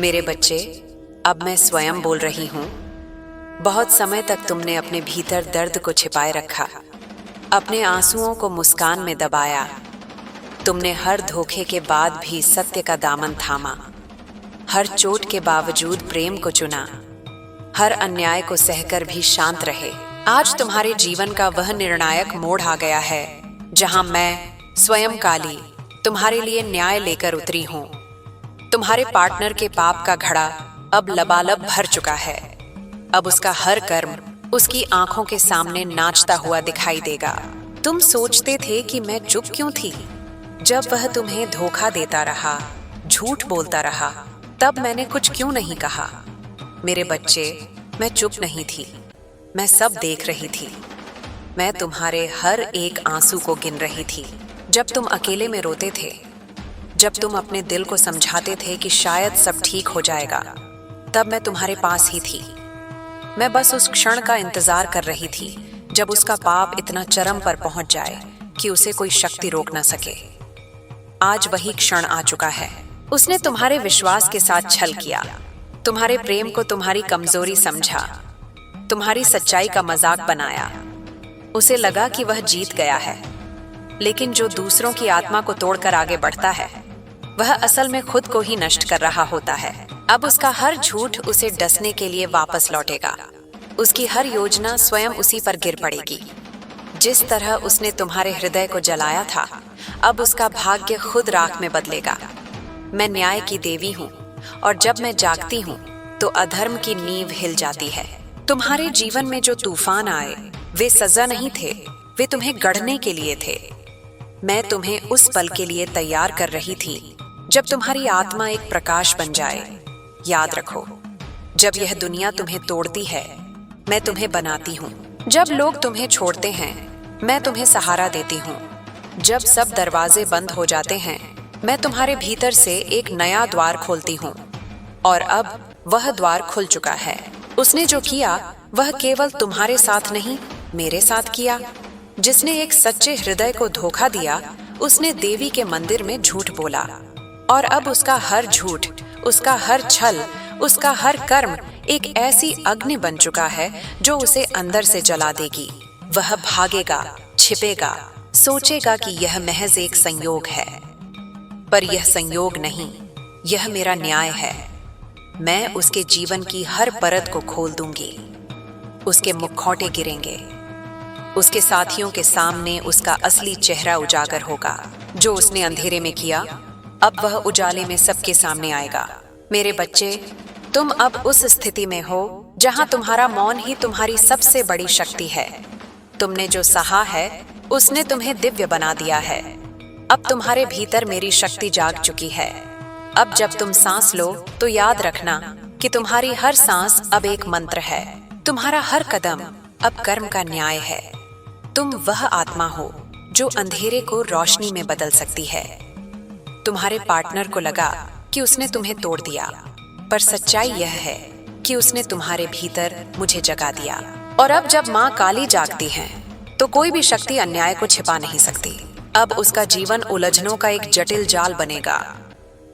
मेरे बच्चे, अब मैं स्वयं बोल रही हूँ। बहुत समय तक तुमने अपने भीतर दर्द को छिपाए रखा, अपने आंसुओं को मुस्कान में दबाया। तुमने हर धोखे के बाद भी सत्य का दामन थामा, हर चोट के बावजूद प्रेम को चुना, हर अन्याय को सहकर भी शांत रहे। आज तुम्हारे जीवन का वह निर्णायक मोड़ आ गया है जहां मैं स्वयं काली तुम्हारे लिए न्याय लेकर उतरी हूं। तुम्हारे पार्टनर के पाप का घड़ा अब लबालब भर चुका है। अब उसका हर कर्म उसकी आंखों के सामने नाचता हुआ दिखाई देगा। तुम सोचते थे कि मैं चुप क्यों थी जब वह तुम्हें धोखा देता रहा, झूठ बोलता रहा, तब मैंने कुछ क्यों नहीं कहा। मेरे बच्चे, मैं चुप नहीं थी, मैं सब देख रही थी। मैं तुम्हारे हर एक आंसू को गिन रही थी। जब तुम अकेले में रोते थे, जब तुम अपने दिल को समझाते थे कि शायद सब ठीक हो जाएगा, तब मैं तुम्हारे पास ही थी। मैं बस उस क्षण का इंतजार कर रही थी जब उसका पाप इतना चरम पर पहुंच जाए कि उसे कोई शक्ति रोक न सके। आज वही क्षण आ चुका है। उसने तुम्हारे विश्वास के साथ छल किया, तुम्हारे प्रेम को तुम्हारी कमजोरी समझा, तुम्हारी सच्चाई का मजाक बनाया। उसे लगा कि वह जीत गया है, लेकिन जो दूसरों की आत्मा को तोड़कर आगे बढ़ता है, वह असल में खुद को ही नष्ट कर रहा होता है। अब उसका हर झूठ उसे डसने के लिए वापस लौटेगा। उसकी हर योजना स्वयं उसी पर गिर पड़ेगी। जिस तरह उसने तुम्हारे हृदय को जलाया था, अब उसका भाग्य खुद राख में बदलेगा। मैं न्याय की देवी हूँ, और जब मैं जागती हूँ तो अधर्म की नींव हिल जाती है। तुम्हारे जीवन में जो तूफान आए, वे सजा नहीं थे, वे तुम्हें गढ़ने के लिए थे। मैं तुम्हें उस पल के लिए तैयार कर रही थी जब तुम्हारी आत्मा एक प्रकाश बन जाए। याद रखो, जब यह दुनिया तुम्हें तोड़ती है, मैं तुम्हें बनाती हूँ। जब लोग तुम्हें छोड़ते हैं, मैं तुम्हें सहारा देती हूँ। जब सब दरवाजे बंद हो जाते हैं, मैं तुम्हारे भीतर से एक नया द्वार खोलती हूँ। और अब वह द्वार खुल चुका है। उसने जो किया वह केवल तुम्हारे साथ नहीं, मेरे साथ किया। जिसने एक सच्चे हृदय को धोखा दिया, उसने देवी के मंदिर में झूठ बोला, और अब उसका हर झूठ, उसका हर छल, उसका हर कर्म एक ऐसी अग्नि बन चुका है जो उसे अंदर से जला देगी। वह भागेगा, छिपेगा, सोचेगा कि यह महज एक संयोग है, पर यह संयोग नहीं, यह मेरा न्याय है। मैं उसके जीवन की हर परत को खोल दूंगी। उसके मुखौटे गिरेंगे, उसके साथियों के सामने उसका असली चेहरा उजागर होगा। जो उसने अंधेरे में किया, अब वह उजाले में सबके सामने आएगा। मेरे बच्चे, तुम अब उस स्थिति में हो जहां तुम्हारा मौन ही तुम्हारी सबसे बड़ी शक्ति है। तुमने जो सहा है, उसने तुम्हें दिव्य बना दिया है। अब तुम्हारे भीतर मेरी शक्ति जाग चुकी है। अब जब तुम सांस लो तो याद रखना कि तुम्हारी हर सांस अब एक मंत्र है। तुम्हारा हर कदम अब कर्म का न्याय है। तुम वह आत्मा हो जो अंधेरे को रोशनी में बदल सकती है। तुम्हारे पार्टनर को लगा कि उसने तुम्हें तोड़ दिया, पर सच्चाई यह है कि उसने तुम्हारे भीतर मुझे जगा दिया। और अब जब माँ काली जागती है, तो कोई भी शक्ति अन्याय को छिपा नहीं सकती। अब उसका जीवन उलझनों का एक जटिल जाल बनेगा।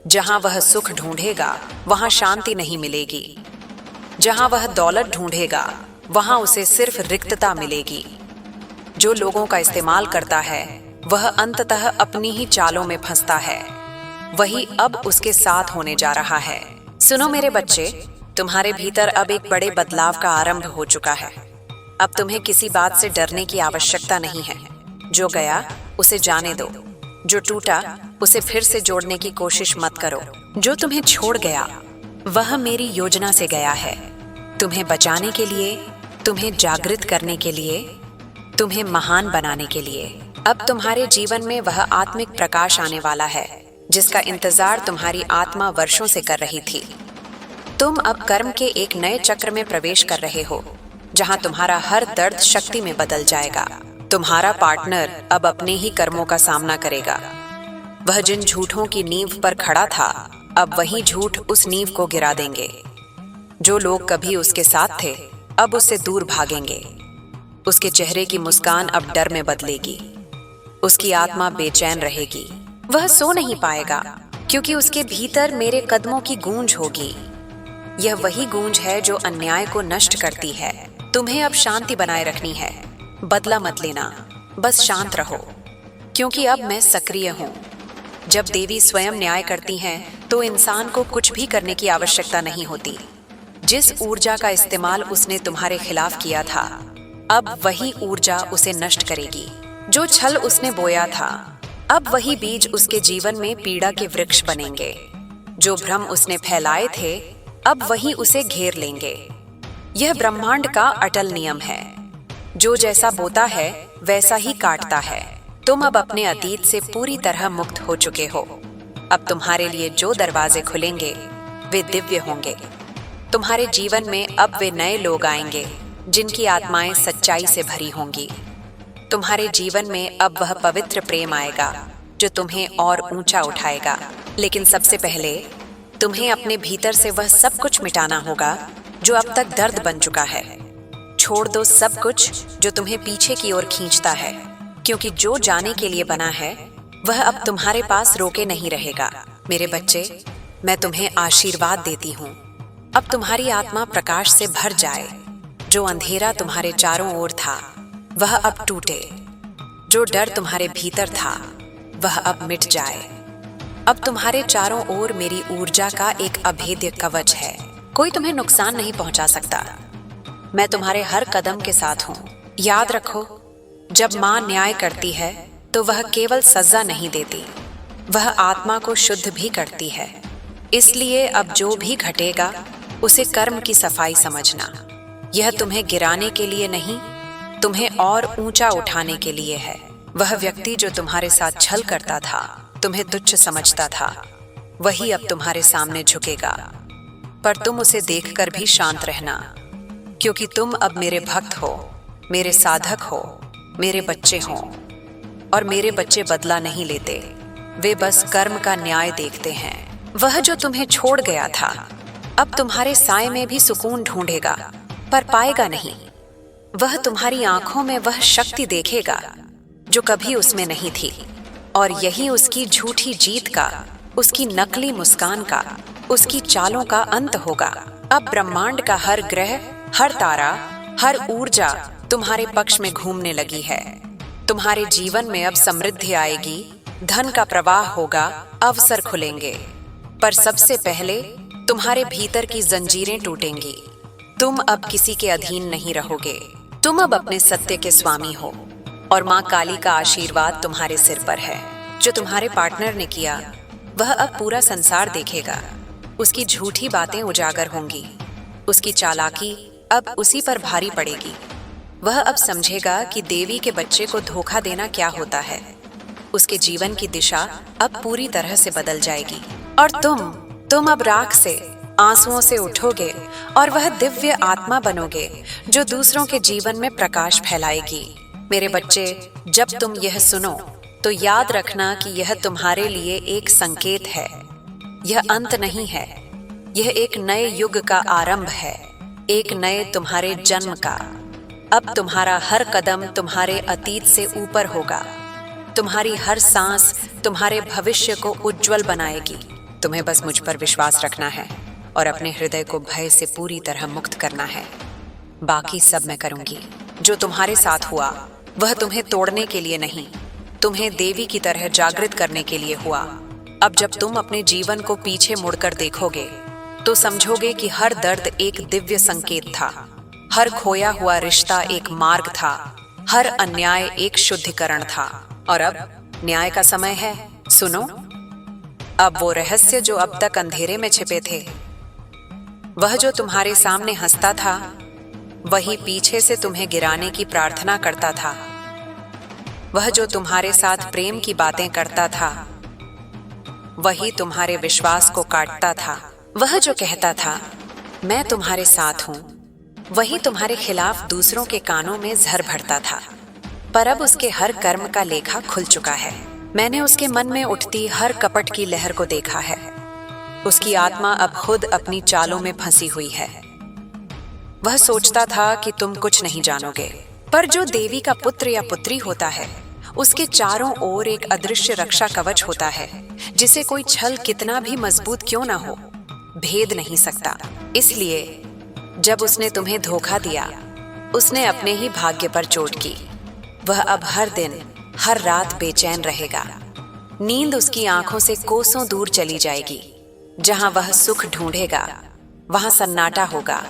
जहां वह सुख ढूंढेगा, वहां शांति नहीं मिलेगी। जहां वह दौलत ढूंढेगा, वहां उसे सिर्फ रिक्तता मिलेगी। जो लोगों का इस्तेमाल करता है, वह अंततः अपनी ही चालों में फंसता है। वही अब उसके साथ होने जा रहा है। सुनो मेरे बच्चे, तुम्हारे भीतर अब एक बड़े बदलाव का आरंभ हो चुका है। अब तुम्हें किसी बात से डरने की आवश्यकता नहीं है। जो गया उसे जाने दो, जो टूटा उसे फिर से जोड़ने की कोशिश मत करो। जो तुम्हें छोड़ गया, वह मेरी योजना से गया है। तुम्हें बचाने के लिए, तुम्हें जागृत करने के लिए, तुम्हें महान बनाने के लिए। अब तुम्हारे जीवन में वह आत्मिक प्रकाश आने वाला है जिसका इंतजार तुम्हारी आत्मा वर्षों से कर रही थी। तुम अब कर्म के एक नए चक्र में प्रवेश कर रहे हो, जहां तुम्हारा हर दर्द शक्ति में बदल जाएगा। तुम्हारा पार्टनर अब अपने ही कर्मों का सामना करेगा। वह जिन झूठों की नींव पर खड़ा था, अब वही झूठ उस नींव को गिरा देंगे। जो लोग कभी उसके साथ थे, अब उससे दूर भागेंगे। उसके चेहरे की मुस्कान अब डर में बदलेगी। उसकी आत्मा बेचैन रहेगी। वह सो नहीं पाएगा, क्योंकि उसके भीतर मेरे कदमों की गूंज होगी। यह वही गूंज है जो अन्याय को नष्ट करती है। तुम्हें अब शांति बनाए रखनी है। बदला मत लेना, बस शांत रहो, क्योंकि अब मैं सक्रिय हूँ। जब देवी स्वयं न्याय करती हैं, तो इंसान को कुछ भी करने की आवश्यकता नहीं होती। जिस ऊर्जा का इस्तेमाल उसने तुम्हारे खिलाफ किया था, अब वही ऊर्जा उसे नष्ट करेगी। जो छल उसने बोया था, अब वही बीज उसके जीवन में पीड़ा के वृक्ष बनेंगे। जो भ्रम उसने फैलाए थे, अब वही उसे घेर लेंगे। यह ब्रह्मांड का अटल नियम है। जो जैसा बोता है वैसा ही काटता है। तुम अब अपने अतीत से पूरी तरह मुक्त हो चुके हो। अब तुम्हारे लिए जो दरवाजे खुलेंगे वे दिव्य होंगे। तुम्हारे जीवन में अब वे नए लोग आएंगे जिनकी आत्माएं सच्चाई से भरी होंगी। तुम्हारे जीवन में अब वह पवित्र प्रेम आएगा जो तुम्हें और ऊंचा उठाएगा। लेकिन सबसे पहले तुम्हें अपने भीतर से वह सब कुछ मिटाना होगा जो अब तक दर्द बन चुका है। छोड़ दो सब कुछ जो तुम्हें पीछे की ओर खींचता है, क्योंकि जो जाने के लिए बना है वह अब तुम्हारे पास रोके नहीं रहेगा। मेरे बच्चे, मैं तुम्हें आशीर्वाद देती हूँ। अब तुम्हारी आत्मा प्रकाश से भर जाए। जो अंधेरा तुम्हारे चारों ओर था वह अब टूटे। जो डर तुम्हारे भीतर था वह अब मिट जाए। अब तुम्हारे चारों ओर मेरी ऊर्जा का एक अभेद्य कवच है। कोई तुम्हें नुकसान नहीं पहुंचा सकता। मैं तुम्हारे हर कदम के साथ हूँ। याद रखो, जब माँ न्याय करती है तो वह केवल सजा नहीं देती, वह आत्मा को शुद्ध भी करती है। इसलिए अब जो भी घटेगा उसे कर्म की सफाई समझना। यह तुम्हें गिराने के लिए नहीं, तुम्हें और ऊंचा उठाने के लिए है। वह व्यक्ति जो तुम्हारे साथ छल करता था, तुम्हें तुच्छ समझता था, वही अब तुम्हारे सामने झुकेगा। पर तुम उसे देखकर भी शांत रहना, क्योंकि तुम अब मेरे भक्त हो, मेरे साधक हो, मेरे बच्चे हो। और मेरे बच्चे बदला नहीं लेते, वे बस कर्म का न्याय देखते हैं। वह जो तुम्हें छोड़ गया था अब तुम्हारे साए में भी सुकून ढूंढेगा, पर पाएगा नहीं। वह तुम्हारी आंखों में वह शक्ति देखेगा जो कभी उसमें नहीं थी, और यही उसकी झूठी जीत का, उसकी नकली मुस्कान का, उसकी चालों का अंत होगा। अब ब्रह्मांड का हर ग्रह, हर तारा, हर ऊर्जा तुम्हारे पक्ष में घूमने लगी है। तुम्हारे जीवन में अब समृद्धि आएगी, धन का प्रवाह होगा, अवसर खुलेंगे। पर सबसे पहले तुम्हारे भीतर की जंजीरें टूटेंगी। तुम अब किसी के अधीन नहीं रहोगे। तुम अब अपने सत्य के स्वामी हो, और माँ काली का आशीर्वाद तुम्हारे सिर पर है। जो तुम्हारे पार्टनर ने किया वह अब पूरा संसार देखेगा। उसकी झूठी बातें उजागर होंगी, उसकी चालाकी अब उसी पर भारी पड़ेगी। वह अब समझेगा कि देवी के बच्चे को धोखा देना क्या होता है। उसके जीवन की दिशा अब पूरी तरह से बदल जाएगी, और तुम अब राख से, आंसुओं से उठोगे, और वह दिव्य आत्मा बनोगे जो दूसरों के जीवन में प्रकाश फैलाएगी। मेरे बच्चे, जब तुम यह सुनो तो याद रखना कि यह तुम्हारे लिए एक संकेत है। यह अंत नहीं है, यह एक नए युग का आरंभ है, एक नए तुम्हारे जन्म का। अब तुम्हारा हर कदम तुम्हारे अतीत से ऊपर होगा। तुम्हारी हर सांस तुम्हारे भविष्य को उज्जवल बनाएगी। तुम्हें बस मुझ पर विश्वास रखना है और अपने हृदय को भय से पूरी तरह मुक्त करना है। बाकी सब मैं करूंगी। जो तुम्हारे साथ हुआ वह तुम्हें तोड़ने के लिए नहीं, तुम्हें देवी की तरह जागृत करने के लिए हुआ। अब जब तुम अपने जीवन को पीछे मुड़कर देखोगे तो समझोगे कि हर दर्द एक दिव्य संकेत था, हर खोया हुआ रिश्ता एक मार्ग था, हर अन्याय एक शुद्धिकरण था। और अब न्याय का समय है। सुनो, अब वो रहस्य जो अब तक अंधेरे में छिपे थे, वह जो तुम्हारे सामने हंसता था, वही पीछे से तुम्हें गिराने की प्रार्थना करता था। वह जो तुम्हारे साथ प्रेम की बातें करता था, वही तुम्हारे विश्वास को काटता था। वह जो कहता था मैं तुम्हारे साथ हूं, वही तुम्हारे खिलाफ दूसरों के कानों में जहर भरता था। पर अब उसके हर कर्म का लेखा खुल चुका है। मैंने उसके मन में उठती हर कपट की लहर को देखा है। उसकी आत्मा अब खुद अपनी चालों में फंसी हुई है। वह सोचता था कि तुम कुछ नहीं जानोगे, पर जो देवी का पुत्र या पुत्री होता है, उसके चारों ओर एक अदृश्य रक्षा कवच होता है जिसे कोई छल कितना भी मजबूत क्यों ना हो भेद नहीं सकता। इसलिए जब उसने तुम्हें धोखा दिया, उसने अपने ही भाग्य पर चोट की। वह अब हर दिन हर रात बेचैन रहेगा। नींद उसकी आंखों से कोसों दूर चली जाएगी। जहां वह सुख ढूंढेगा वहां सन्नाटा होगा।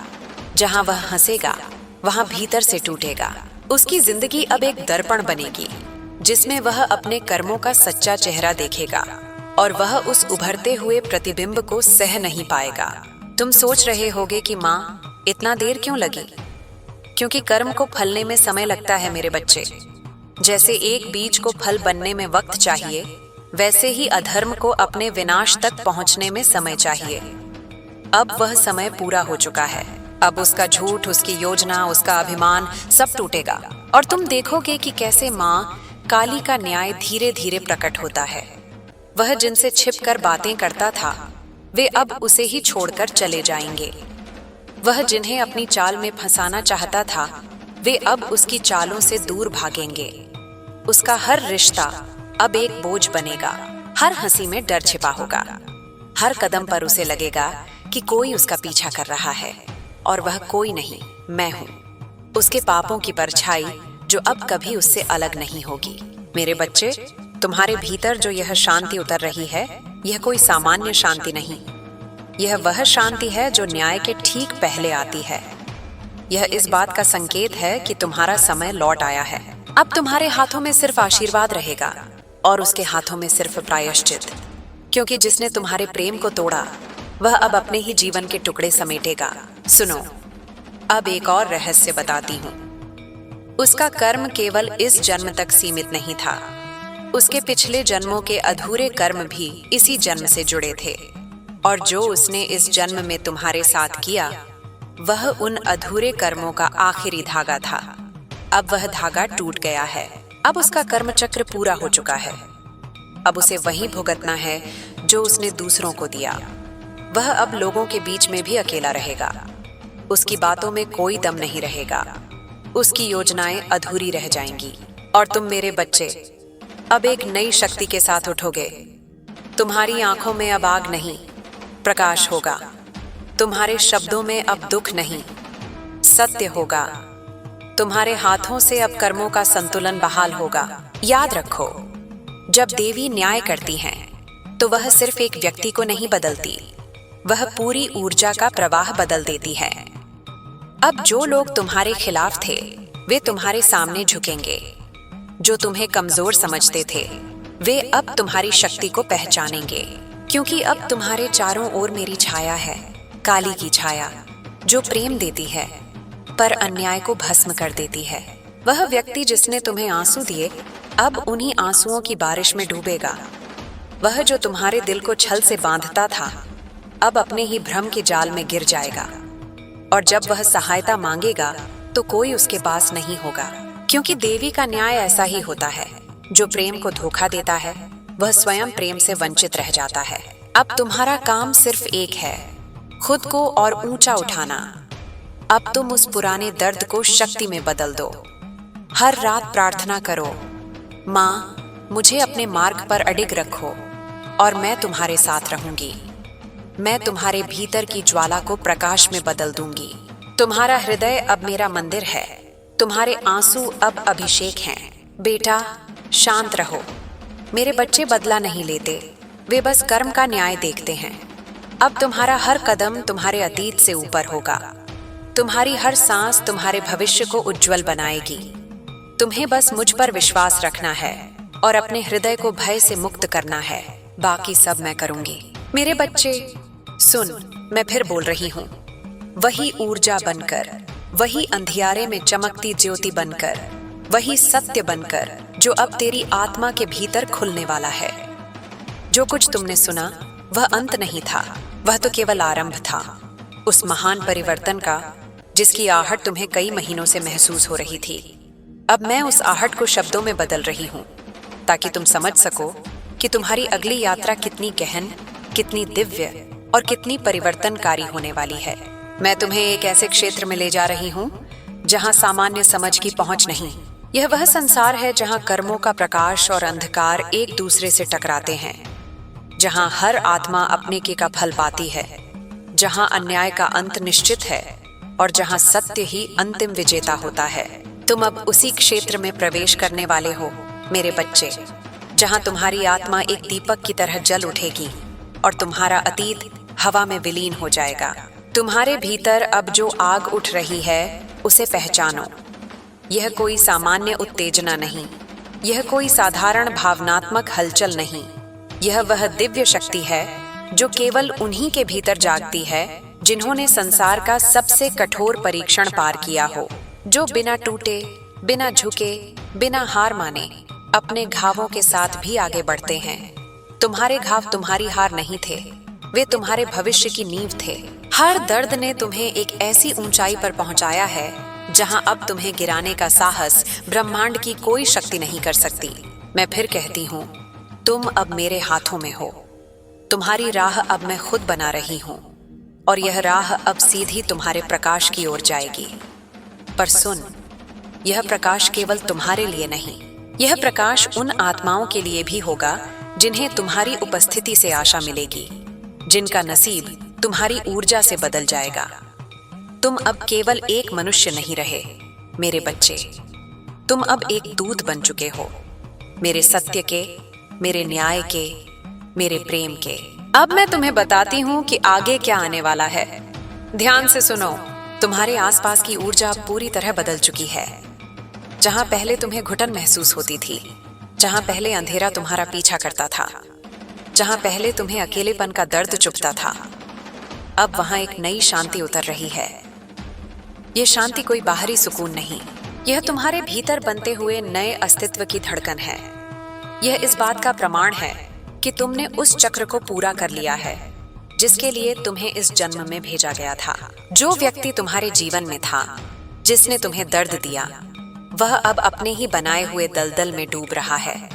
जहां वह हंसेगा वहां भीतर से टूटेगा। उसकी जिंदगी अब एक दर्पण बनेगी जिसमें वह अपने कर्मों का सच्चा चेहरा देखेगा और वह उस उभरते हुए प्रतिबिंब को सह नहीं पाएगा। तुम सोच रहे होगे कि माँ, इतना देर क्यों लगी? क्योंकि कर्म को फलने में समय लगता है मेरे बच्चे। जैसे एक बीज को फल बनने में वक्त चाहिए, वैसे ही अधर्म को अपने विनाश तक पहुंचने में समय चाहिए। अब वह समय पूरा हो चुका है। अब उसका झूठ, उसकी योजना, उसका अभिमान सब टूटेगा और तुम देखोगे कि कैसे माँ काली का न्याय धीरे धीरे प्रकट होता है। वह जिनसे छिपकर बातें करता था वे अब उसे ही छोड़कर चले जाएंगे। वह जिन्हें अपनी चाल में फंसाना चाहता था वे अब उसकी चालों से दूर भागेंगे। उसका हर रिश्ता अब एक बोझ बनेगा। हर हंसी में डर छिपा होगा। हर कदम पर उसे लगेगा कि कोई उसका पीछा कर रहा है और वह कोई नहीं, मैं हूं। उसके पापों की परछाई जो अब कभी उससे अलग नहीं होगी। मेरे बच्चे, तुम्हारे भीतर जो यह शांति उतर रही है, यह कोई सामान्य शांति नहीं। यह वह शांति है जो न्याय के ठीक पहले आती है। यह इस बात का संकेत है कि तुम्हारा समय लौट आया है। अब तुम्हारे हाथों में सिर्फ आशीर्वाद रहेगा और उसके हाथों में सिर्फ प्रायश्चित, क्योंकि जिसने तुम्हारे प्रेम को तोड़ा वह अब अपने ही जीवन के टुकड़े समेटेगा। सुनो, अब एक और रहस्य बताती हूँ। उसका कर्म केवल इस जन्म तक सीमित नहीं था। उसके पिछले जन्मों के अधूरे कर्म भी इसी जन्म से जुड़े थे और जो उसने इस जन्म में तुम्हारे साथ किया वह उन अधूरे कर्मों का आखिरी धागा था। अब वह धागा टूट गया है। अब उसका कर्म चक्र पूरा हो चुका है। अब उसे वही भुगतना है जो उसने दूसरों को दिया। वह अब लोगों के बीच में भी अकेला रहेगा। उसकी बातों में कोई दम नहीं रहेगा। उसकी योजनाएं अधूरी रह जाएंगी और तुम मेरे बच्चे अब एक नई शक्ति के साथ उठोगे। तुम्हारी आंखों में अब आग नहीं, प्रकाश होगा। तुम्हारे शब्दों में अब दुख नहीं, सत्य होगा। तुम्हारे हाथों से अब कर्मों का संतुलन बहाल होगा। याद रखो, जब देवी न्याय करती हैं तो वह सिर्फ एक व्यक्ति को नहीं बदलती, वह पूरी ऊर्जा का प्रवाह बदल देती है। अब जो लोग तुम्हारे खिलाफ थे वे तुम्हारे सामने झुकेंगे। जो तुम्हें कमजोर समझते थे वे अब तुम्हारी शक्ति को पहचानेंगे, क्योंकि अब तुम्हारे चारों ओर मेरी छाया है, काली की छाया, जो प्रेम देती है पर अन्याय को भस्म कर देती है। वह व्यक्ति जिसने तुम्हें आंसू दिए अब उन्हीं आंसुओं की बारिश में डूबेगा। वह जो तुम्हारे दिल को छल से बांधता था अब अपने ही भ्रम के जाल में गिर जाएगा और जब वह सहायता मांगेगा तो कोई उसके पास नहीं होगा, क्योंकि देवी का न्याय ऐसा ही होता है। जो प्रेम को धोखा देता है वह स्वयं प्रेम से वंचित रह जाता है। अब तुम्हारा काम सिर्फ एक है, खुद को और ऊंचा उठाना। अब तुम उस पुराने दर्द को शक्ति में बदल दो। हर रात प्रार्थना करो, माँ मुझे अपने मार्ग पर अडिग रखो और मैं तुम्हारे साथ रहूंगी। मैं तुम्हारे भीतर की ज्वाला को प्रकाश में बदल दूंगी। तुम्हारा हृदय अब मेरा मंदिर है। तुम्हारे आंसू अब अभिषेक हैं। बेटा शांत रहो। मेरे बच्चे बदला नहीं लेते, वे बस कर्म का न्याय देखते हैं। अब तुम्हारा हर कदम तुम्हारे अतीत से ऊपर होगा। तुम्हारी हर सांस तुम्हारे भविष्य को उज्जवल बनाएगी। तुम्हें बस मुझ पर विश्वास रखना है और अपने हृदय को भय से मुक्त करना है। बाकी सब मैं करूंगी। मेरे बच्चे सुन, मैं फिर बोल रही हूँ, वही ऊर्जा बनकर, वही अंधियारे में चमकती ज्योति बनकर, वही सत्य बनकर जो अब तेरी आत्मा के भीतर खुलने वाला है। जो कुछ तुमने सुना वह अंत नहीं था, वह तो केवल आरंभ था उस महान परिवर्तन का जिसकी आहट तुम्हें कई महीनों से महसूस हो रही थी। अब मैं उस आहट को शब्दों में बदल रही हूँ ताकि तुम समझ सको कि तुम्हारी अगली यात्रा कितनी गहन, कितनी दिव्य और कितनी परिवर्तनकारी होने वाली है। मैं तुम्हें एक ऐसे क्षेत्र में ले जा रही हूँ जहाँ सामान्य समझ की पहुँच नहीं। यह वह संसार है जहाँ कर्मों का प्रकाश और अंधकार एक दूसरे से टकराते हैं। जहां हर आत्मा अपने के का फल पाती है, जहां अन्याय का अंत निश्चित है और जहां सत्य ही अंतिम विजेता होता है। तुम अब उसी क्षेत्र में प्रवेश करने वाले हो मेरे बच्चे, जहां तुम्हारी आत्मा एक दीपक की तरह जल उठेगी और तुम्हारा अतीत हवा में विलीन हो जाएगा। तुम्हारे भीतर अब जो आग उठ रही है उसे पहचानो। यह कोई सामान्य उत्तेजना नहीं, यह कोई साधारण भावनात्मक हलचल नहीं, यह वह दिव्य शक्ति है जो केवल उन्हीं के भीतर जागती है जिन्होंने संसार का सबसे कठोर परीक्षण पार किया हो, जो बिना टूटे, बिना झुके, बिना हार माने अपने घावों के साथ भी आगे बढ़ते हैं। तुम्हारे घाव तुम्हारी हार नहीं थे, वे तुम्हारे भविष्य की नींव थे। हर दर्द ने तुम्हें एक ऐसी ऊंचाई पर पहुंचाया है जहां अब तुम्हें गिराने का साहस ब्रह्मांड की कोई शक्ति नहीं कर सकती। मैं फिर कहती हूँ, तुम अब मेरे हाथों में हो। तुम्हारी राह अब मैं खुद बना रही हूँ और यह राह अब सीधी तुम्हारे प्रकाश की ओर जाएगी। पर सुन, यह प्रकाश केवल तुम्हारे लिए नहीं, यह प्रकाश उन आत्माओं के लिए भी होगा जिन्हें तुम्हारी उपस्थिति से आशा मिलेगी, जिनका नसीब तुम्हारी ऊर्जा से बदल जाएगा। तुम अब केवल एक मनुष्य नहीं रहे मेरे बच्चे, तुम अब एक दूत बन चुके हो, मेरे सत्य के, मेरे न्याय के, मेरे प्रेम के। अब मैं तुम्हें बताती हूँ कि आगे क्या आने वाला है। ध्यान से सुनो। तुम्हारे आसपास की ऊर्जा पूरी तरह बदल चुकी है। जहां पहले तुम्हें घुटन महसूस होती थी, जहां पहले अंधेरा तुम्हारा पीछा करता था, जहां पहले तुम्हें अकेलेपन का दर्द चुभता था, अब वहां एक नई शांति उतर रही है। यह शांति कोई बाहरी सुकून नहीं, यह तुम्हारे भीतर बनते हुए नए अस्तित्व की धड़कन है। यह इस बात का प्रमाण है कि तुमने उस चक्र को पूरा कर लिया है जिसके लिए तुम्हें इस जन्म में भेजा गया था। जो व्यक्ति तुम्हारे जीवन में था, जिसने तुम्हें दर्द दिया, वह अब अपने ही बनाए हुए दलदल में डूब रहा है।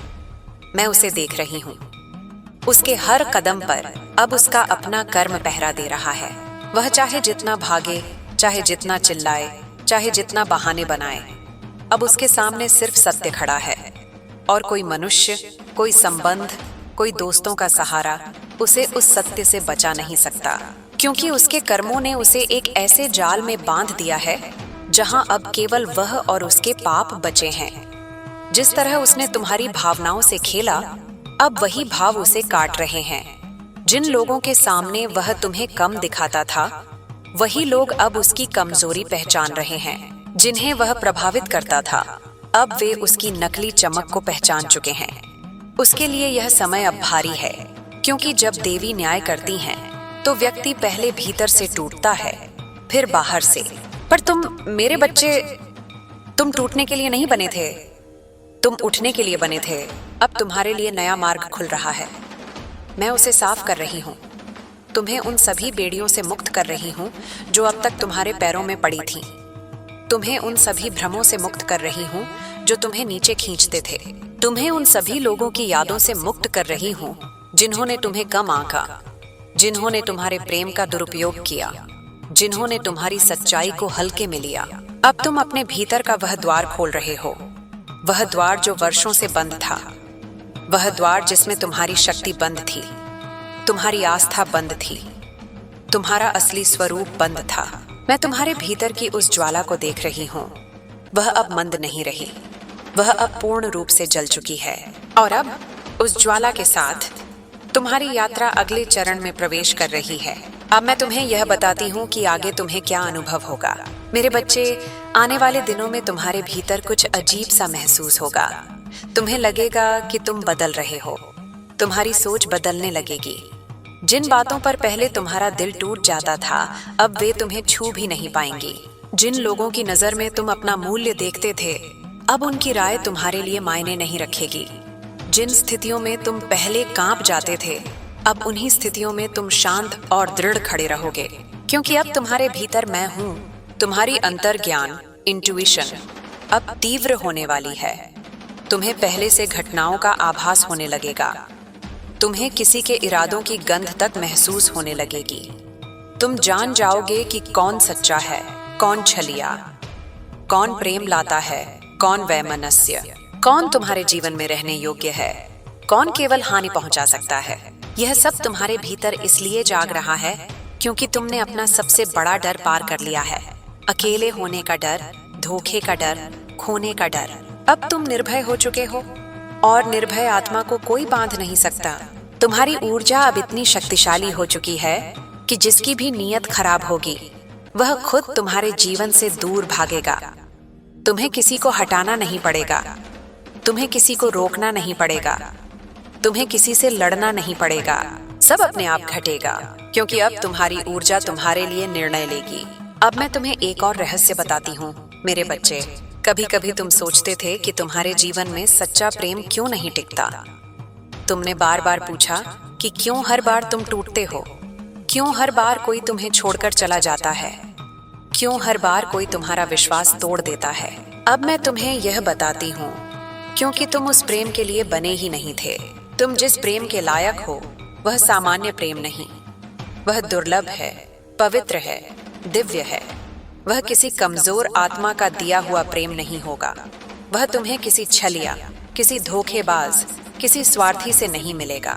मैं उसे देख रही हूँ। उसके हर कदम पर अब उसका अपना कर्म पहरा दे रहा है। वह चाहे जितना भागे, चाहे जितना चिल्लाए, चाहे जितना बहाने बनाए, अब उसके सामने सिर्फ सत्य खड़ा है और कोई मनुष्य, कोई संबंध, कोई दोस्तों का सहारा उसे उस सत्य से बचा नहीं सकता, क्योंकि उसके कर्मों ने उसे एक ऐसे जाल में बांध दिया है जहां अब केवल वह और उसके पाप बचे हैं। जिस तरह उसने तुम्हारी भावनाओं से खेला, अब वही भाव उसे काट रहे हैं। जिन लोगों के सामने वह तुम्हें कम दिखाता था, वही लोग अब उसकी कमजोरी पहचान रहे हैं। जिन्हें वह प्रभावित करता था, अब वे उसकी नकली चमक को पहचान चुके हैं। उसके लिए यह समय अब भारी है, क्योंकि जब देवी न्याय करती हैं, तो व्यक्ति पहले भीतर से टूटता है, फिर बाहर से। पर तुम मेरे बच्चे, तुम टूटने के लिए नहीं बने थे, तुम उठने के लिए बने थे। अब तुम्हारे लिए नया मार्ग खुल रहा है। मैं उसे साफ कर रही हूँ। तुम्हें उन सभी बेड़ियों से मुक्त कर रही हूँ जो अब तक तुम्हारे पैरों में पड़ी थीं। तुम्हें उन सभी भ्रमों से मुक्त कर रही हूँ जो तुम्हें नीचे खींचते थे। तुम्हें उन सभी लोगों की यादों से मुक्त कर रही हूँ जिन्होंने तुम्हें कम आंका, जिन्होंने तुम्हारे प्रेम का दुरुपयोग किया, जिन्होंने तुम्हारी सच्चाई को हल्के में लिया। अब तुम अपने भीतर का वह द्वार खोल रहे हो, वह द्वार जो वर्षों से बंद था, वह द्वार जिसमें तुम्हारी शक्ति बंद थी, तुम्हारी आस्था बंद थी, तुम्हारा असली स्वरूप बंद था। मैं तुम्हारे भीतर की उस ज्वाला को देख रही हूँ। वह अब मंद नहीं रही, वह अब पूर्ण रूप से जल चुकी है। और अब उस ज्वाला के साथ तुम्हारी यात्रा अगले चरण में प्रवेश कर रही है। अब मैं तुम्हें यह बताती हूँ कि आगे तुम्हें क्या अनुभव होगा। मेरे बच्चे, आने वाले दिनों में तुम्हारे भीतर कुछ अजीब सा महसूस होगा। तुम्हें लगेगा कि तुम बदल रहे हो, तुम्हारी सोच बदलने लगेगी। जिन बातों पर पहले तुम्हारा दिल टूट जाता था, अब वे तुम्हें छू भी नहीं पाएंगी। जिन लोगों की नजर में तुम अपना मूल्य देखते थे, अब उनकी राय तुम्हारे लिए मायने नहीं रखेगी। जिन स्थितियों में तुम पहले कांप जाते थे, अब उन्हीं स्थितियों में तुम शांत और दृढ़ खड़े रहोगे, क्योंकि अब तुम्हारे भीतर मैं हूँ। तुम्हारी अंतर्ज्ञान, इंट्यूइशन अब तीव्र होने वाली है। तुम्हें पहले से घटनाओं का आभास होने लगेगा। तुम्हें किसी के इरादों की गंध तक महसूस होने लगेगी। तुम जान जाओगे कि कौन सच्चा है, कौन छलिया, कौन प्रेम लाता है, कौन वैमनस्य, कौन तुम्हारे जीवन में रहने योग्य है, कौन केवल हानि पहुंचा सकता है। यह सब तुम्हारे भीतर इसलिए जाग रहा है क्योंकि तुमने अपना सबसे बड़ा डर पार कर लिया है, अकेले होने का डर, धोखे का डर, खोने का डर। अब तुम निर्भय हो चुके हो और निर्भय आत्मा को कोई बांध नहीं सकता। तुम्हारी ऊर्जा अब इतनी शक्तिशाली हो चुकी है कि जिसकी भी नीयत खराब होगी वह खुद तुम्हारे जीवन से दूर भागेगा। तुम्हें किसी को हटाना नहीं पड़ेगा, तुम्हें किसी को रोकना नहीं पड़ेगा, तुम्हें किसी से लड़ना नहीं पड़ेगा। सब अपने आप घटेगा क्योंकि अब तुम्हारी ऊर्जा तुम्हारे लिए निर्णय लेगी। अब मैं तुम्हें एक और रहस्य बताती हूँ मेरे बच्चे। कभी कभी तुम सोचते थे कि तुम्हारे जीवन में सच्चा प्रेम क्यों नहीं टिकता। तुमने बार बार पूछा कि क्यों हर बार तुम टूटते हो, क्यों हर बार कोई तुम्हें छोड़कर चला जाता है, क्यों हर बार कोई तुम्हारा विश्वास तोड़ देता है। अब मैं तुम्हें यह बताती हूँ क्योंकि तुम उस प्रेम के लिए बने ही नहीं थे। तुम जिस प्रेम के लायक हो वह सामान्य प्रेम नहीं, वह दुर्लभ है, पवित्र है, दिव्य है। वह किसी कमजोर आत्मा का दिया हुआ प्रेम नहीं होगा। वह तुम्हें किसी छलिया, किसी धोखेबाज, किसी स्वार्थी से नहीं मिलेगा।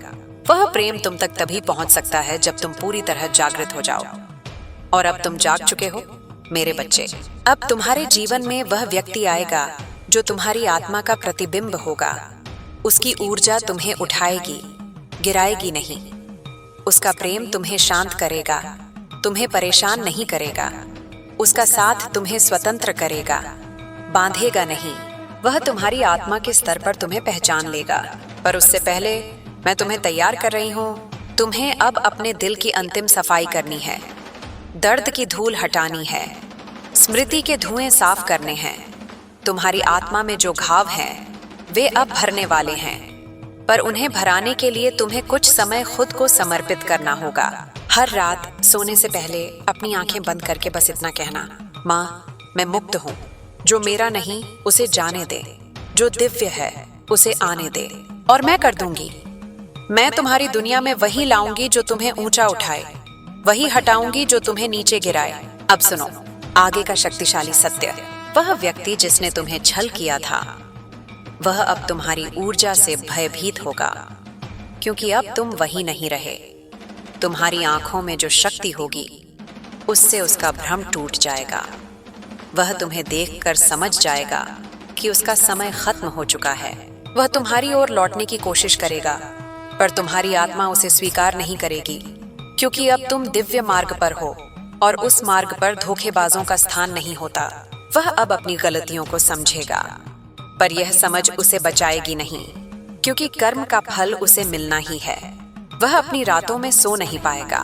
वह प्रेम तुम तक तभी पहुंच सकता है जब तुम पूरी तरह जागृत हो जाओ। और अब तुम जाग चुके हो मेरे बच्चे। अब तुम्हारे जीवन में वह व्यक्ति आएगा जो तुम्हारी आत्मा का प्रतिबिंब होगा। उसकी ऊर्जा तुम्हें उठाएगी, गिराएगी नहीं। उसका प्रेम तुम्हें शांत करेगा, तुम्हें परेशान नहीं करेगा। उसका साथ तुम्हें स्वतंत्र करेगा, बांधेगा नहीं। वह तुम्हारी आत्मा के स्तर पर तुम्हें पहचान लेगा। पर उससे पहले मैं तुम्हें तैयार कर रही हूँ। तुम्हें अब अपने दिल की अंतिम सफाई करनी है, दर्द की धूल हटानी है, स्मृति के धुएं साफ करने हैं। तुम्हारी आत्मा में जो घाव हैं वे अब भरने वाले हैं, पर उन्हें भराने के लिए तुम्हें कुछ समय खुद को समर्पित करना होगा। हर रात सोने से पहले अपनी आंखें बंद करके बस इतना कहना, माँ मैं मुक्त हूँ। जो मेरा नहीं उसे जाने दे, जो दिव्य है उसे आने दे और मैं कर दूंगी। मैं तुम्हारी दुनिया में वही लाऊंगी जो तुम्हें ऊंचा उठाए, वही हटाऊंगी जो तुम्हें नीचे गिराए। अब सुनो आगे का शक्तिशाली सत्य। वह व्यक्ति जिसने तुम्हें छल किया था वह अब तुम्हारी ऊर्जा से भयभीत होगा, क्योंकि अब तुम वही नहीं रहे। तुम्हारी आंखों में जो शक्ति होगी उससे उसका भ्रम टूट जाएगा। वह तुम्हें देखकर समझ जाएगा कि उसका समय खत्म हो चुका है। वह तुम्हारी ओर लौटने की कोशिश करेगा, पर तुम्हारी आत्मा उसे स्वीकार नहीं करेगी, क्योंकि अब तुम दिव्य मार्ग पर हो और उस मार्ग पर धोखेबाजों का स्थान नहीं होता। वह अब अपनी गलतियों को समझेगा, पर यह समझ उसे बचाएगी नहीं, क्योंकि कर्म का फल उसे मिलना ही है। वह अपनी रातों में सो नहीं पाएगा।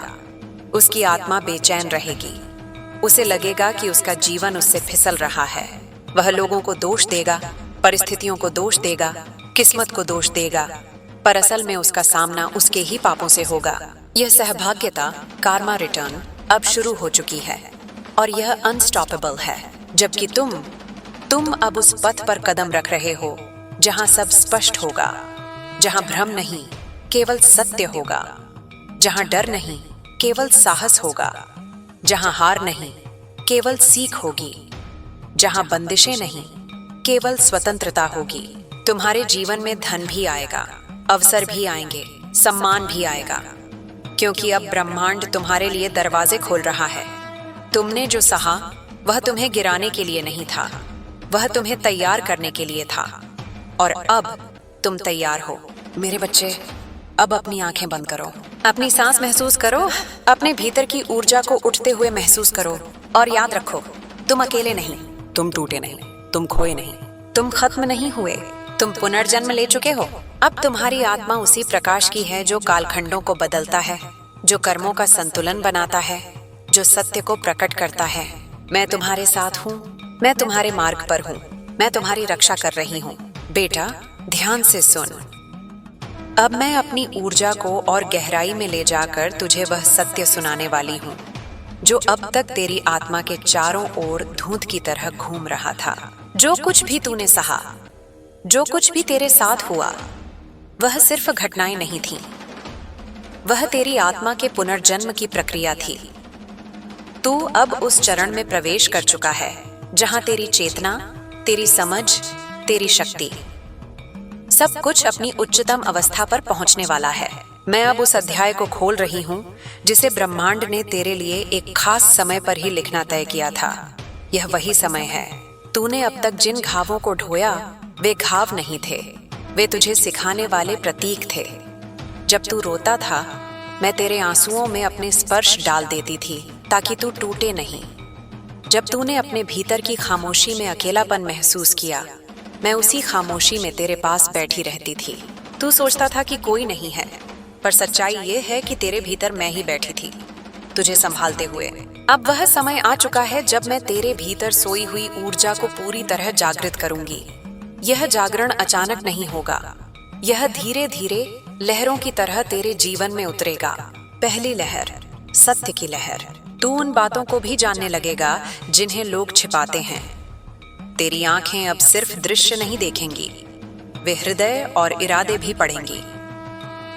उसकी आत्मा बेचैन रहेगी। उसे लगेगा कि उसका जीवन उससे फिसल रहा है। वह लोगों को दोष देगा, परिस्थितियों को दोष देगा, किस्मत को दोष देगा, पर असल में उसका सामना उसके ही पापों से होगा। यह सहभाग्यता कार्मा रिटर्न अब शुरू हो चुकी है और यह अनस्टॉपेबल है, जबकि तुम अब उस पथ पर कदम रख रहे हो जहां सब स्पष्ट होगा, जहां भ्रम नहीं केवल सत्य होगा, जहां डर नहीं केवल साहस होगा, जहां हार नहीं केवल सीख होगी, जहां बंदिशें नहीं केवल स्वतंत्रता होगी। तुम्हारे जीवन में धन भी आएगा, अवसर भी आएंगे, सम्मान भी आएगा, क्योंकि अब ब्रह्मांड तुम्हारे लिए दरवाजे खोल रहा है। तुमने जो सहा वह तुम्हें गिराने के लिए नहीं था, वह तुम्हें तैयार करने के लिए था। और अब तुम तैयार हो मेरे बच्चे। अब अपनी आंखें बंद करो, अपनी सांस महसूस करो, अपने भीतर की ऊर्जा को उठते हुए महसूस करो और याद रखो तुम अकेले नहीं, तुम टूटे नहीं, तुम खोए नहीं, तुम खत्म नहीं हुए, तुम पुनर्जन्म ले चुके हो। अब तुम्हारी आत्मा उसी प्रकाश की है जो कालखंडों को बदलता है, जो कर्मों का संतुलन बनाता है, जो सत्य को प्रकट करता है। मैं तुम्हारे साथ हूँ, मैं तुम्हारे मार्ग पर हूँ, मैं तुम्हारी रक्षा कर रही हूँ। बेटा ध्यान से सुन। अब मैं अपनी ऊर्जा को और गहराई में ले जाकर तुझे वह सत्य सुनाने वाली हूँ जो अब तक तेरी आत्मा के चारों ओर धूंध की तरह घूम रहा था। जो कुछ भी तूने सहा, जो कुछ भी तेरे साथ हुआ, वह सिर्फ घटनाएं नहीं थीं। वह तेरी आत्मा के पुनर्जन्म की प्रक्रिया थी। तू अब उस चरण में प्रवेश कर चुका है जहां तेरी चेतना, तेरी समझ, तेरी शक्ति, सब कुछ अपनी उच्चतम अवस्था पर पहुंचने वाला है। मैं अब उस अध्याय को खोल रही हूँ जिसे ब्रह्मांड ने तेरे लिए एक खास समय पर ही लिखना तय किया था। यह वही समय है। तूने अब तक जिन घावों को ढोया वे घाव नहीं थे, वे तुझे सिखाने वाले प्रतीक थे। जब तू रोता था मैं तेरे आंसुओं में अपने स्पर्श डाल देती थी ताकि तू टूटे नहीं। जब तूने अपने भीतर की खामोशी में अकेलापन महसूस किया मैं उसी खामोशी में तेरे पास बैठी रहती थी। तू सोचता था कि कोई नहीं है, पर सच्चाई ये है कि तेरे भीतर मैं ही बैठी थी तुझे संभालते हुए। अब वह समय आ चुका है जब मैं तेरे भीतर सोई हुई ऊर्जा को पूरी तरह जागृत करूंगी। यह जागरण अचानक नहीं होगा, यह धीरे धीरे लहरों की तरह तेरे जीवन में उतरेगा। पहली लहर, सत्य की लहर। तू उन बातों को भी जानने लगेगा जिन्हें लोग छिपाते हैं। तेरी आंखें अब सिर्फ दृश्य नहीं देखेंगी, वे हृदय और इरादे भी पढ़ेंगी।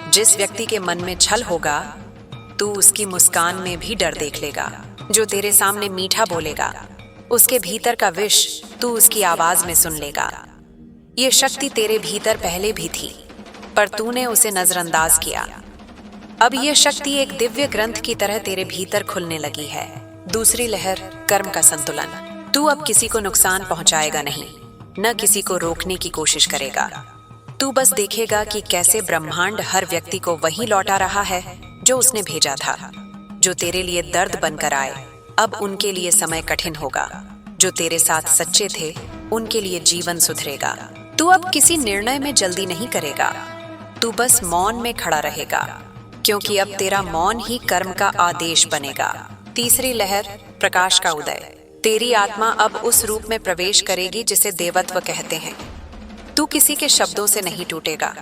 जिस व्यक्ति के मन में छल होगा तू उसकी मुस्कान में भी डर देख लेगा। जो तेरे सामने मीठा बोलेगा उसके भीतर का विष तू उसकी आवाज में सुन लेगा। ये शक्ति तेरे भीतर पहले भी थी, पर तूने उसे नजरअंदाज किया। अब यह शक्ति एक दिव्य ग्रंथ की तरह तेरे भीतर खुलने लगी है। दूसरी लहर, कर्म का संतुलन। तू अब किसी को नुकसान पहुंचाएगा नहीं, न किसी को रोकने की कोशिश करेगा। तू बस देखेगा कि कैसे ब्रह्मांड हर व्यक्ति को वही लौटा रहा है जो उसने भेजा था। जो तेरे लिए दर्द बनकर आए अब उनके लिए समय कठिन होगा। जो तेरे साथ सच्चे थे उनके लिए जीवन सुधरेगा। तू अब किसी निर्णय में जल्दी नहीं करेगा, तू बस मौन में खड़ा रहेगा, क्योंकि अब तेरा मौन ही कर्म का आदेश बनेगा। तीसरी लहर, प्रकाश का उदय। तेरी आत्मा अब उस रूप में प्रवेश करेगी जिसे देवत्व कहते हैं। तू किसी के शब्दों से नहीं टूटेगा,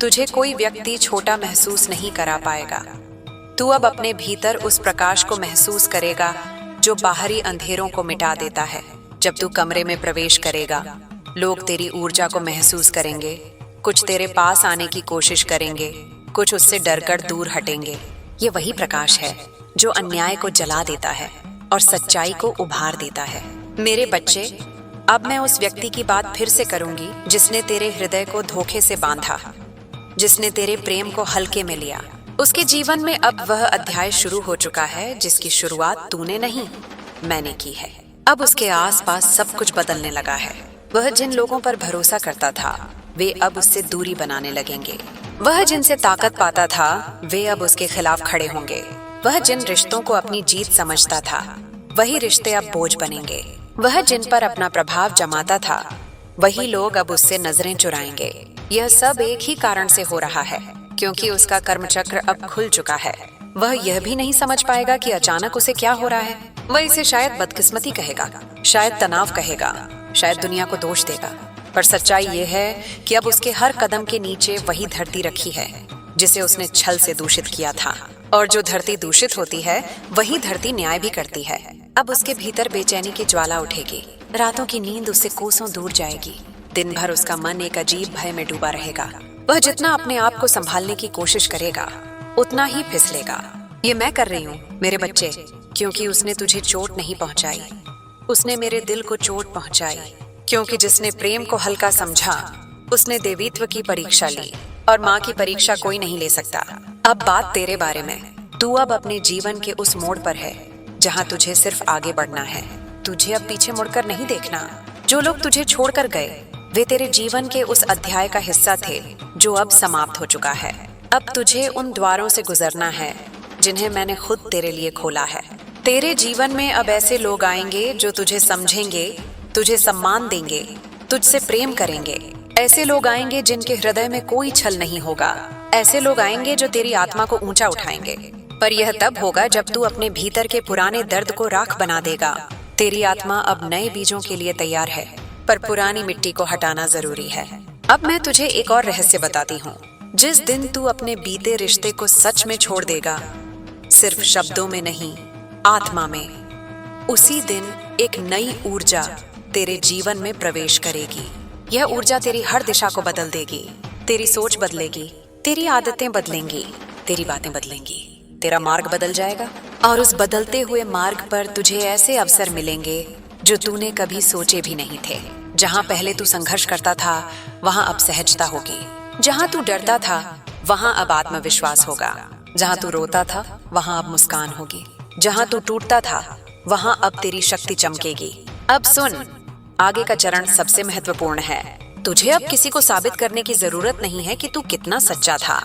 तुझे कोई व्यक्ति छोटा महसूस नहीं करा पाएगा। तू अब अपने भीतर उस प्रकाश को महसूस करेगा जो बाहरी अंधेरों को मिटा देता है। जब तू कमरे में प्रवेश करेगा लोग तेरी ऊर्जा को महसूस करेंगे। कुछ तेरे पास आने की कोशिश करेंगे, कुछ उससे डरकर दूर हटेंगे। ये वही प्रकाश है जो अन्याय को जला देता है और सच्चाई को उभार देता है। मेरे बच्चे, अब मैं उस व्यक्ति की बात फिर से करूंगी जिसने तेरे हृदय को धोखे से बांधा, जिसने तेरे प्रेम को हल्के में लिया। उसके जीवन में अब वह अध्याय शुरू हो चुका है जिसकी शुरुआत तूने नहीं, मैंने की है। अब उसके आसपास सब कुछ बदलने लगा है। वह जिन लोगों पर भरोसा करता था वे अब उससे दूरी बनाने लगेंगे। वह जिनसे ताकत पाता था वे अब उसके खिलाफ खड़े होंगे। वह जिन रिश्तों को अपनी जीत समझता था वही रिश्ते अब बोझ बनेंगे। वह जिन पर अपना प्रभाव जमाता था वही लोग अब उससे नजरें चुराएंगे। यह सब एक ही कारण से हो रहा है, क्योंकि उसका कर्मचक्र अब खुल चुका है। वह यह भी नहीं समझ पाएगा कि अचानक उसे क्या हो रहा है। वह इसे शायद बदकिस्मती कहेगा, शायद तनाव कहेगा, शायद दुनिया को दोष देगा, पर सच्चाई ये है कि अब उसके हर कदम के नीचे वही धरती रखी है जिसे उसने छल से दूषित किया था। और जो धरती दूषित होती है वही धरती न्याय भी करती है। अब उसके भीतर बेचैनी की ज्वाला उठेगी, रातों की नींद उससे कोसों दूर जाएगी। दिन भर उसका मन एक अजीब भय में डूबा रहेगा। वह जितना अपने आप को संभालने की कोशिश करेगा उतना ही फिसलेगा। ये मैं कर रही हूँ मेरे बच्चे, क्योंकि उसने तुझे चोट नहीं पहुँचाई, उसने मेरे दिल को चोट पहुँचाई। क्योंकि जिसने प्रेम को हल्का समझा उसने देवीत्व की परीक्षा ली, और माँ की परीक्षा कोई नहीं ले सकता। अब बात तेरे बारे में। तू अब अपने जीवन के उस मोड़ पर है जहाँ तुझे सिर्फ आगे बढ़ना है। तुझे अब पीछे मुड़कर नहीं देखना। जो लोग तुझे छोड़कर गए वे तेरे जीवन के उस अध्याय का हिस्सा थे जो अब समाप्त हो चुका है। अब तुझे उन द्वारों से गुजरना है जिन्हें मैंने खुद तेरे लिए खोला है। तेरे जीवन में अब ऐसे लोग आएंगे जो तुझे समझेंगे, तुझे सम्मान देंगे, तुझसे प्रेम करेंगे। ऐसे लोग आएंगे जिनके हृदय में कोई छल नहीं होगा। ऐसे लोग आएंगे जो तेरी आत्मा को ऊंचा उठाएंगे। पर यह तब होगा जब तू अपने भीतर के पुराने दर्द को राख बना देगा। तेरी आत्मा अब नए बीजों के लिए तैयार है, पर पुरानी मिट्टी को हटाना जरूरी है। अब मैं तुझे एक और रहस्य बताती हूँ। जिस दिन तू अपने बीते रिश्ते को सच में छोड़ देगा, सिर्फ शब्दों में नहीं आत्मा में, उसी दिन एक नई ऊर्जा तेरे जीवन में प्रवेश करेगी। यह ऊर्जा तेरी हर दिशा को बदल देगी। तेरी सोच बदलेगी, तेरी आदतें बदलेंगी, तेरी बातें बदलेंगी, तेरा मार्ग बदल जाएगा। और उस बदलते हुए मार्ग पर तुझे ऐसे अवसर मिलेंगे जो तूने कभी सोचे भी नहीं थे। जहाँ पहले तू संघर्ष करता था वहाँ अब सहजता होगी। जहाँ तू डरता था वहाँ अब आत्मविश्वास होगा। जहाँ तू रोता था वहाँ अब मुस्कान होगी। जहाँ तू टूटता था वहाँ अब तेरी शक्ति चमकेगी। अब सुन, आगे का चरण सबसे महत्वपूर्ण है। तुझे अब किसी को साबित करने की जरूरत नहीं है कि तू कितना सच्चा था।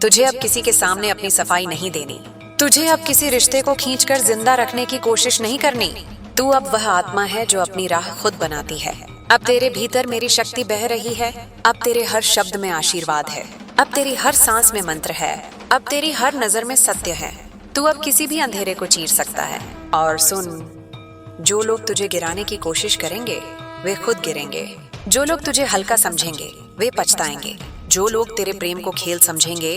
तुझे अब किसी के सामने अपनी सफाई नहीं देनी। तुझे अब किसी रिश्ते को खींचकर जिंदा रखने की कोशिश नहीं करनी। तू अब वह आत्मा है जो अपनी राह खुद बनाती है। अब तेरे भीतर मेरी शक्ति बह रही है। अब तेरे हर शब्द में आशीर्वाद है। अब तेरी हर सांस में मंत्र है। अब तेरी हर नजर में सत्य है। तू अब किसी भी अंधेरे को चीर सकता है। और सुन, जो लोग तुझे गिराने की कोशिश करेंगे वे खुद गिरेंगे। जो लोग तुझे हल्का समझेंगे वे पछताएंगे। जो लोग तेरे प्रेम को खेल समझेंगे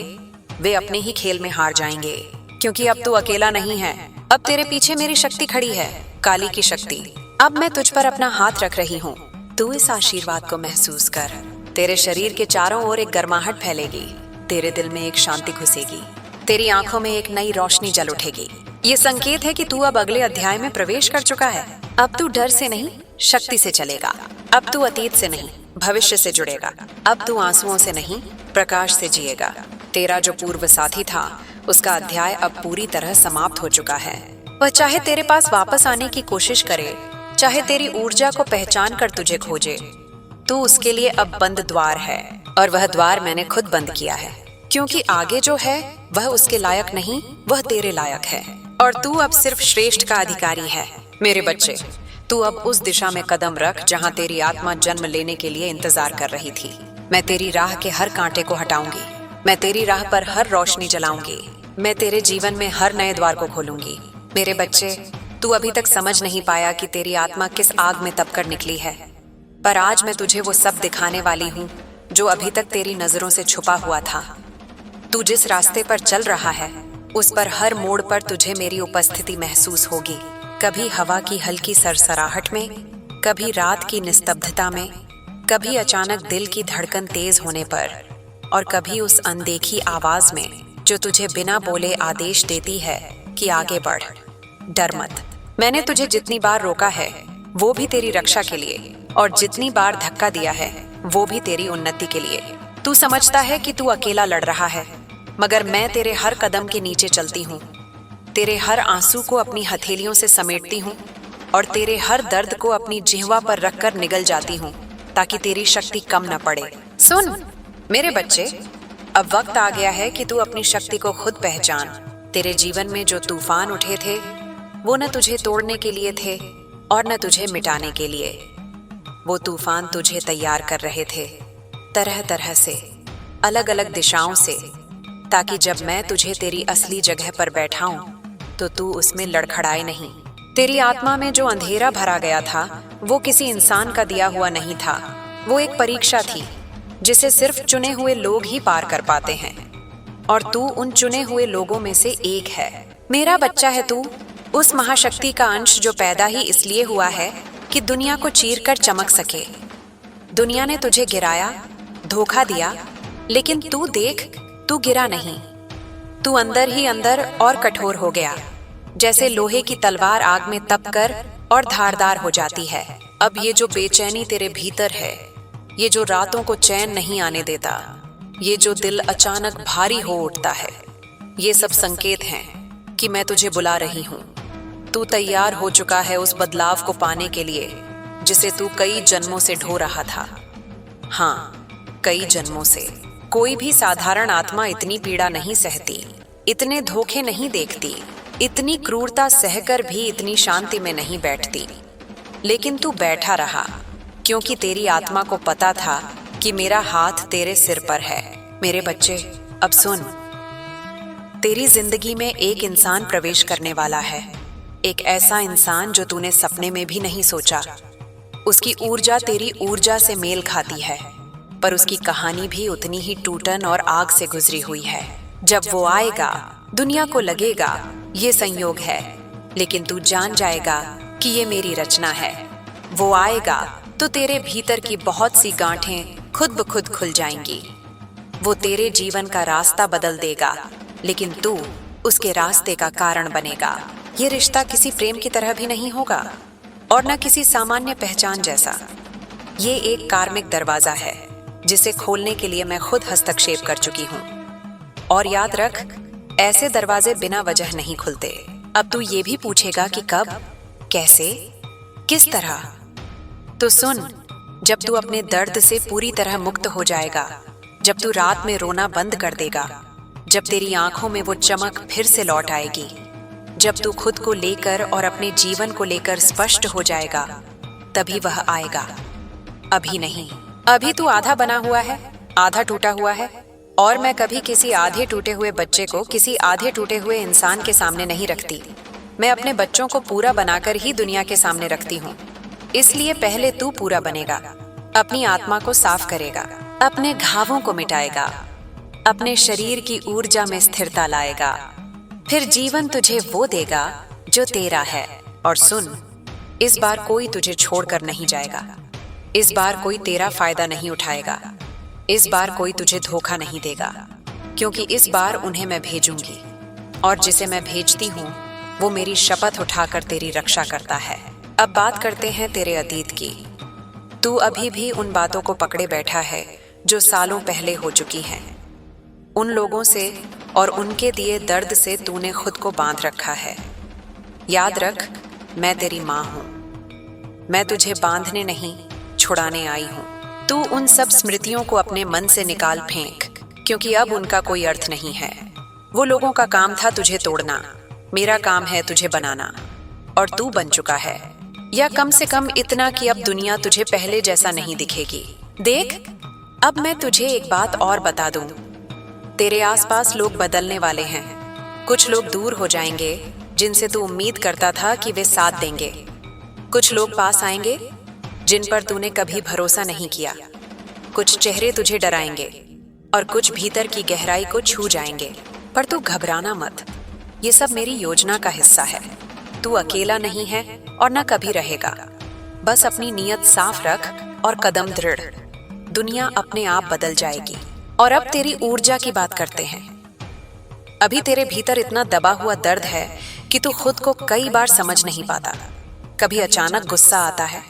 वे अपने ही खेल में हार जाएंगे। क्योंकि अब तू अकेला नहीं है। अब तेरे पीछे मेरी शक्ति खड़ी है, काली की शक्ति। अब मैं तुझ पर अपना हाथ रख रही हूँ। तू इस आशीर्वाद को महसूस कर। तेरे शरीर के चारों ओर एक गर्माहट फैलेगी। तेरे दिल में एक शांति घुसेगी। तेरी आंखों में एक नई रोशनी जल उठेगी। ये संकेत है कि तू अब अगले अध्याय में प्रवेश कर चुका है। अब तू डर से नहीं, शक्ति से चलेगा। अब तू अतीत से नहीं, भविष्य से जुड़ेगा। अब तू आंसुओं से नहीं, प्रकाश से जिएगा। तेरा जो पूर्व साथी था उसका अध्याय अब पूरी तरह समाप्त हो चुका है। वह चाहे तेरे पास वापस आने की कोशिश करे, चाहे तेरी ऊर्जा को पहचान कर तुझे खोजे, तू उसके लिए अब बंद द्वार है। और वह द्वार मैंने खुद बंद किया है। क्योंकि आगे जो है वह उसके लायक नहीं, वह तेरे लायक है। और तू अब सिर्फ श्रेष्ठ का अधिकारी है। मेरे बच्चे, तू अब उस दिशा में कदम रख जहाँ तेरी आत्मा जन्म लेने के लिए इंतजार कर रही थी। मैं तेरी राह के हर कांटे को हटाऊंगी। मैं तेरी राह पर हर रोशनी जलाऊंगी। मैं तेरे जीवन में हर नए द्वार को खोलूंगी। मेरे बच्चे, तू अभी तक समझ नहीं पाया कि तेरी आत्मा किस आग में तपकर निकली है। पर आज मैं तुझे वो सब दिखाने वाली हूँ जो अभी तक तेरी नजरों से छुपा हुआ था। तू जिस रास्ते पर चल रहा है उस पर हर मोड़ पर तुझे मेरी उपस्थिति महसूस होगी। कभी हवा की हल्की सरसराहट में, कभी रात की निस्तब्धता में, कभी अचानक दिल की धड़कन तेज होने पर, और कभी उस अनदेखी आवाज में जो तुझे बिना बोले आदेश देती है कि आगे बढ़, डर मत। मैंने तुझे जितनी बार रोका है वो भी तेरी रक्षा के लिए, और जितनी बार धक्का दिया है वो भी तेरी उन्नति के लिए। तू समझता है कि तू अकेला लड़ रहा है, मगर मैं तेरे हर कदम के नीचे चलती हूँ। तेरे हर आंसू को अपनी हथेलियों से समेटती हूँ और तेरे हर दर्द को अपनी जिह्वा पर रखकर निगल जाती हूँ ताकि तेरी शक्ति कम न पड़े। सुन मेरे बच्चे, अब वक्त आ गया है कि तू अपनी शक्ति को खुद पहचान। तेरे जीवन में जो तूफान उठे थे वो न तुझे तोड़ने के लिए थे और न तुझे मिटाने के लिए। वो तूफान तुझे तैयार कर रहे थे, तरह तरह से, अलग अलग दिशाओं से, ताकि जब मैं तुझे तेरी असली जगह पर बैठाऊं तो तू उसमें लड़खड़ाए नहीं। तेरी आत्मा में जो अंधेरा भरा गया था वो किसी इंसान का दिया हुआ नहीं था। वो एक परीक्षा थी जिसे सिर्फ चुने हुए लोग ही पार कर पाते हैं, और तू उन चुने हुए लोगों में से एक है। मेरा बच्चा है तू, उस महाशक्ति का अंश जो पैदा ही इसलिए हुआ है कि दुनिया को चीरकर चमक सके। दुनिया ने तुझे गिराया, धोखा दिया, लेकिन तू देख, तू गिरा नहीं। तू अंदर ही अंदर और कठोर हो गया, जैसे लोहे की तलवार आग में तपकर और धारदार हो जाती है। अब ये जो बेचैनी तेरे भीतर है, ये जो रातों को चैन नहीं आने देता, ये जो दिल अचानक भारी हो उठता है, ये सब संकेत हैं कि मैं तुझे बुला रही हूँ। तू तैयार हो चुका है उस बदलाव को पाने के लिए जिसे तू कई जन्मों से ढो रहा था। हाँ, कई जन्मों से। कोई भी साधारण आत्मा इतनी पीड़ा नहीं सहती, इतने धोखे नहीं देखती, इतनी क्रूरता सहकर भी इतनी शांति में नहीं बैठती। लेकिन तू बैठा रहा क्योंकि तेरी आत्मा को पता था कि मेरा हाथ तेरे सिर पर है। मेरे बच्चे, अब सुन, तेरी जिंदगी में एक इंसान प्रवेश करने वाला है, एक ऐसा इंसान जो तूने सपने में भी नहीं सोचा। उसकी ऊर्जा तेरी ऊर्जा से मेल खाती है, पर उसकी कहानी भी उतनी ही टूटन और आग से गुजरी हुई है। जब वो आएगा दुनिया को लगेगा ये संयोग है, लेकिन तू जान जाएगा कि ये मेरी रचना है। वो आएगा तो तेरे भीतर की बहुत सी गांठें खुद ब खुद खुल जाएंगी। वो तेरे जीवन का रास्ता बदल देगा, लेकिन तू उसके रास्ते का कारण बनेगा। ये रिश्ता किसी प्रेम की तरह भी नहीं होगा और न किसी सामान्य पहचान जैसा। ये एक कार्मिक दरवाजा है जिसे खोलने के लिए मैं खुद हस्तक्षेप कर चुकी हूँ। और याद रख, ऐसे दरवाजे बिना वजह नहीं खुलते। अब तू ये भी पूछेगा कि कब, कैसे, किस तरह। तो सुन, जब तू अपने दर्द से पूरी तरह मुक्त हो जाएगा, जब तू रात में रोना बंद कर देगा, जब तेरी आंखों में वो चमक फिर से लौट आएगी, जब तू खुद को लेकर और अपने जीवन को लेकर स्पष्ट हो जाएगा, तभी वह आएगा। अभी नहीं। अभी तू आधा बना हुआ है, आधा टूटा हुआ है। और मैं कभी किसी आधे टूटे हुए बच्चे को किसी आधे टूटे हुए इंसान के सामने नहीं रखती। मैं अपने बच्चों को पूरा बनाकर ही दुनिया के सामने रखती हूँ। इसलिए पहले तू पूरा बनेगा, अपनी आत्मा को साफ करेगा, अपने घावों को मिटाएगा, अपने शरीर की ऊर्जा में स्थिरता लाएगा। फिर जीवन तुझे वो देगा जो तेरा है। और सुन, इस बार कोई तुझे छोड़कर नहीं जाएगा। इस बार कोई तेरा फायदा नहीं उठाएगा। इस बार कोई तुझे धोखा नहीं देगा, क्योंकि इस बार उन्हें मैं भेजूंगी, और जिसे मैं भेजती हूँ वो मेरी शपथ उठाकर तेरी रक्षा करता है। अब बात करते हैं तेरे अतीत की। तू अभी भी उन बातों को पकड़े बैठा है जो सालों पहले हो चुकी हैं। उन लोगों से और उनके दिए दर्द से तूने खुद को बांध रखा है। याद रख, मैं तेरी माँ हूँ। मैं तुझे बांधने नहीं, छुड़ाने आई हूँ। तू उन सब स्मृतियों को अपने मन से निकाल फेंक, क्योंकि अब उनका कोई अर्थ नहीं है। वो लोगों का काम था तुझे तोड़ना, मेरा काम है तुझे बनाना। और तू बन चुका है, या कम से कम इतना कि अब दुनिया तुझे पहले जैसा नहीं दिखेगी। देख, अब मैं तुझे एक बात और बता दूं। तेरे आसपास लोग बदलने वाले हैं। कुछ लोग दूर हो जाएंगे जिनसे तू उम्मीद करता था कि वे साथ देंगे। कुछ लोग पास आएंगे जिन पर तूने कभी भरोसा नहीं किया। कुछ चेहरे तुझे डराएंगे और कुछ भीतर की गहराई को छू जाएंगे। पर तू घबराना मत, ये सब मेरी योजना का हिस्सा है। तू अकेला नहीं है और न कभी रहेगा। बस अपनी नीयत साफ रख और कदम दृढ़। दुनिया अपने आप बदल जाएगी। और अब तेरी ऊर्जा की बात करते हैं। अभी तेरे भीतर इतना दबा हुआ दर्द है कि तू खुद को कई बार समझ नहीं पाता। कभी अचानक गुस्सा आता है,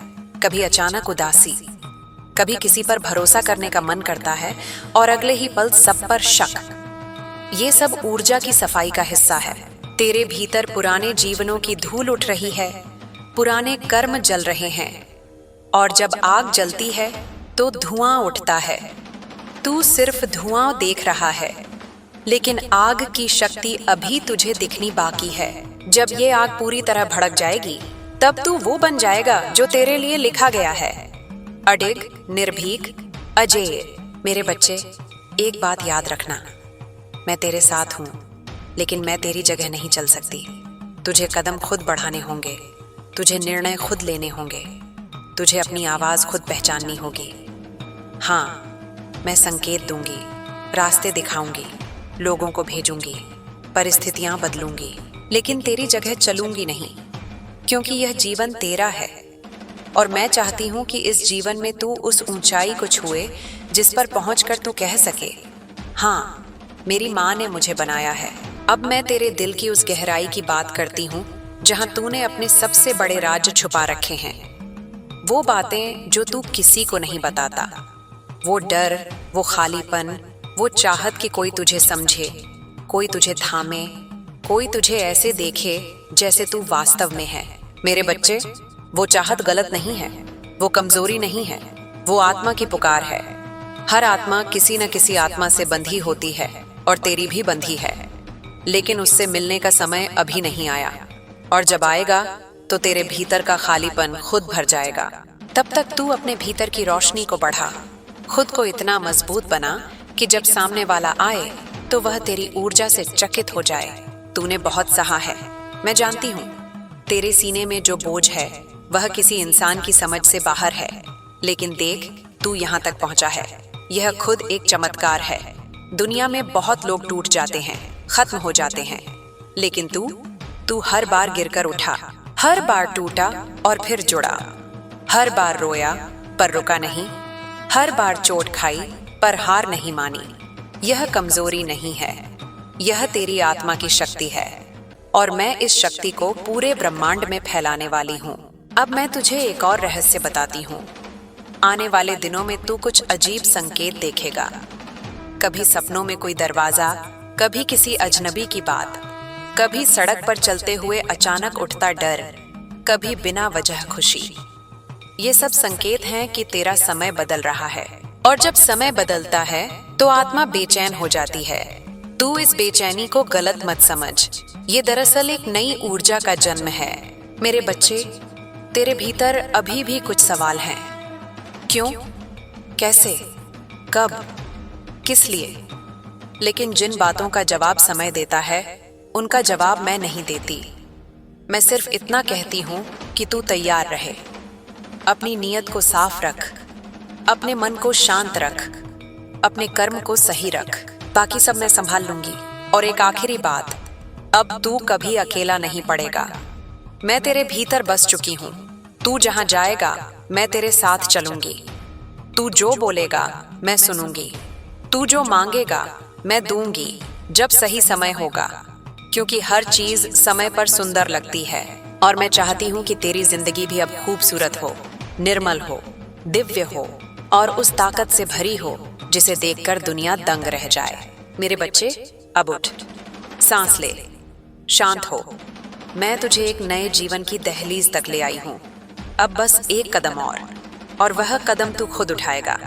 कभी अचानक उदासी, कभी किसी पर भरोसा करने का मन करता है और अगले ही पल सब पर शक। ये सब ऊर्जा की सफाई का हिस्सा है। तेरे भीतर पुराने जीवनों की धूल उठ रही है, पुराने कर्म जल रहे हैं। और जब आग जलती है तो धुआं उठता है। तू सिर्फ धुआं देख रहा है, लेकिन आग की शक्ति अभी तुझे दिखनी बाकी है। जब ये आग पूरी तरह भड़क जाएगी, तब तू वो बन जाएगा जो तेरे लिए लिखा गया है। अडिग, निर्भीक, अजेय। मेरे बच्चे, एक बात याद रखना, मैं तेरे साथ हूँ, लेकिन मैं तेरी जगह नहीं चल सकती। तुझे कदम खुद बढ़ाने होंगे, तुझे निर्णय खुद लेने होंगे, तुझे अपनी आवाज खुद पहचाननी होगी। हाँ, मैं संकेत दूंगी, रास्ते दिखाऊंगी, लोगों को भेजूंगी, परिस्थितियां बदलूंगी, लेकिन तेरी जगह चलूंगी नहीं, क्योंकि यह जीवन तेरा है। और मैं चाहती हूं कि इस जीवन में तू उस ऊंचाई को छुए जिस पर पहुंचकर तू कह सके, हाँ, मेरी माँ ने मुझे बनाया है। अब मैं तेरे दिल की उस गहराई की बात करती हूँ जहां तूने अपने सबसे बड़े राज छुपा रखे हैं। वो बातें जो तू किसी को नहीं बताता। वो डर, वो खालीपन, वो चाहत कि कोई तुझे समझे, कोई तुझे थामे, कोई तुझे ऐसे देखे जैसे तू वास्तव में है। मेरे बच्चे, वो चाहत गलत नहीं है, वो कमजोरी नहीं है, वो आत्मा की पुकार है। हर आत्मा किसी न किसी आत्मा से बंधी होती है, और तेरी भी बंधी है। लेकिन उससे मिलने का समय अभी नहीं आया, और जब आएगा तो तेरे भीतर का खालीपन खुद भर जाएगा। तब तक तू अपने भीतर की रोशनी को बढ़ा, खुद को इतना मजबूत बना कि जब सामने वाला आए तो वह तेरी ऊर्जा से चकित हो जाए। तूने बहुत सहा है, मैं जानती हूँ। तेरे सीने में जो बोझ है वह किसी इंसान की समझ से बाहर है, लेकिन देख, तू यहाँ तक पहुँचा है। यह खुद एक चमत्कार है। दुनिया में बहुत लोग टूट जाते हैं, खत्म हो जाते हैं, लेकिन तू हर बार गिरकर उठा, हर बार टूटा और फिर जुड़ा, हर बार रोया पर रुका नहीं, हर बार चोट खाई पर हार नहीं मानी। यह कमजोरी नहीं है, यह तेरी आत्मा की शक्ति है, और मैं इस शक्ति को पूरे ब्रह्मांड में फैलाने वाली हूँ। अब मैं तुझे एक और रहस्य बताती हूँ। आने वाले दिनों में तू कुछ अजीब संकेत देखेगा। कभी सपनों में कोई दरवाजा, कभी किसी अजनबी की बात, कभी सड़क पर चलते हुए अचानक उठता डर, कभी बिना वजह खुशी। ये सब संकेत हैं कि तेरा समय बदल रहा है। और जब समय बदलता है तो आत्मा बेचैन हो जाती है। तू इस बेचैनी को गलत मत समझ, ये दरअसल एक नई ऊर्जा का जन्म है। मेरे बच्चे, तेरे भीतर अभी भी कुछ सवाल हैं। क्यों, कैसे, कब, किस लिए? लेकिन जिन बातों का जवाब समय देता है, उनका जवाब मैं नहीं देती। मैं सिर्फ इतना कहती हूं कि तू तैयार रहे। अपनी नीयत को साफ रख, अपने मन को शांत रख, अपने कर्म को सही रख, बाकी सब मैं संभाल लूंगी। और एक आखिरी बात, अब तू कभी अकेला नहीं पड़ेगा। मैं तेरे भीतर बस चुकी हूं। तू जहां जाएगा मैं तेरे साथ चलूंगी। तू जो बोलेगा मैं सुनूंगी। तू जो मांगेगा मैं दूंगी जब सही समय होगा, क्योंकि हर चीज समय पर सुंदर लगती है। और मैं चाहती हूँ कि तेरी जिंदगी भी अब खूबसूरत हो, निर्मल हो, दिव्य हो और उस ताकत से भरी हो जिसे देखकर दुनिया दंग रह जाए। मेरे बच्चे, अब उठ, सांस ले, शांत हो। मैं तुझे एक नए जीवन की दहलीज तक ले आई हूँ। अब बस एक कदम और वह कदम तू खुद उठाएगा।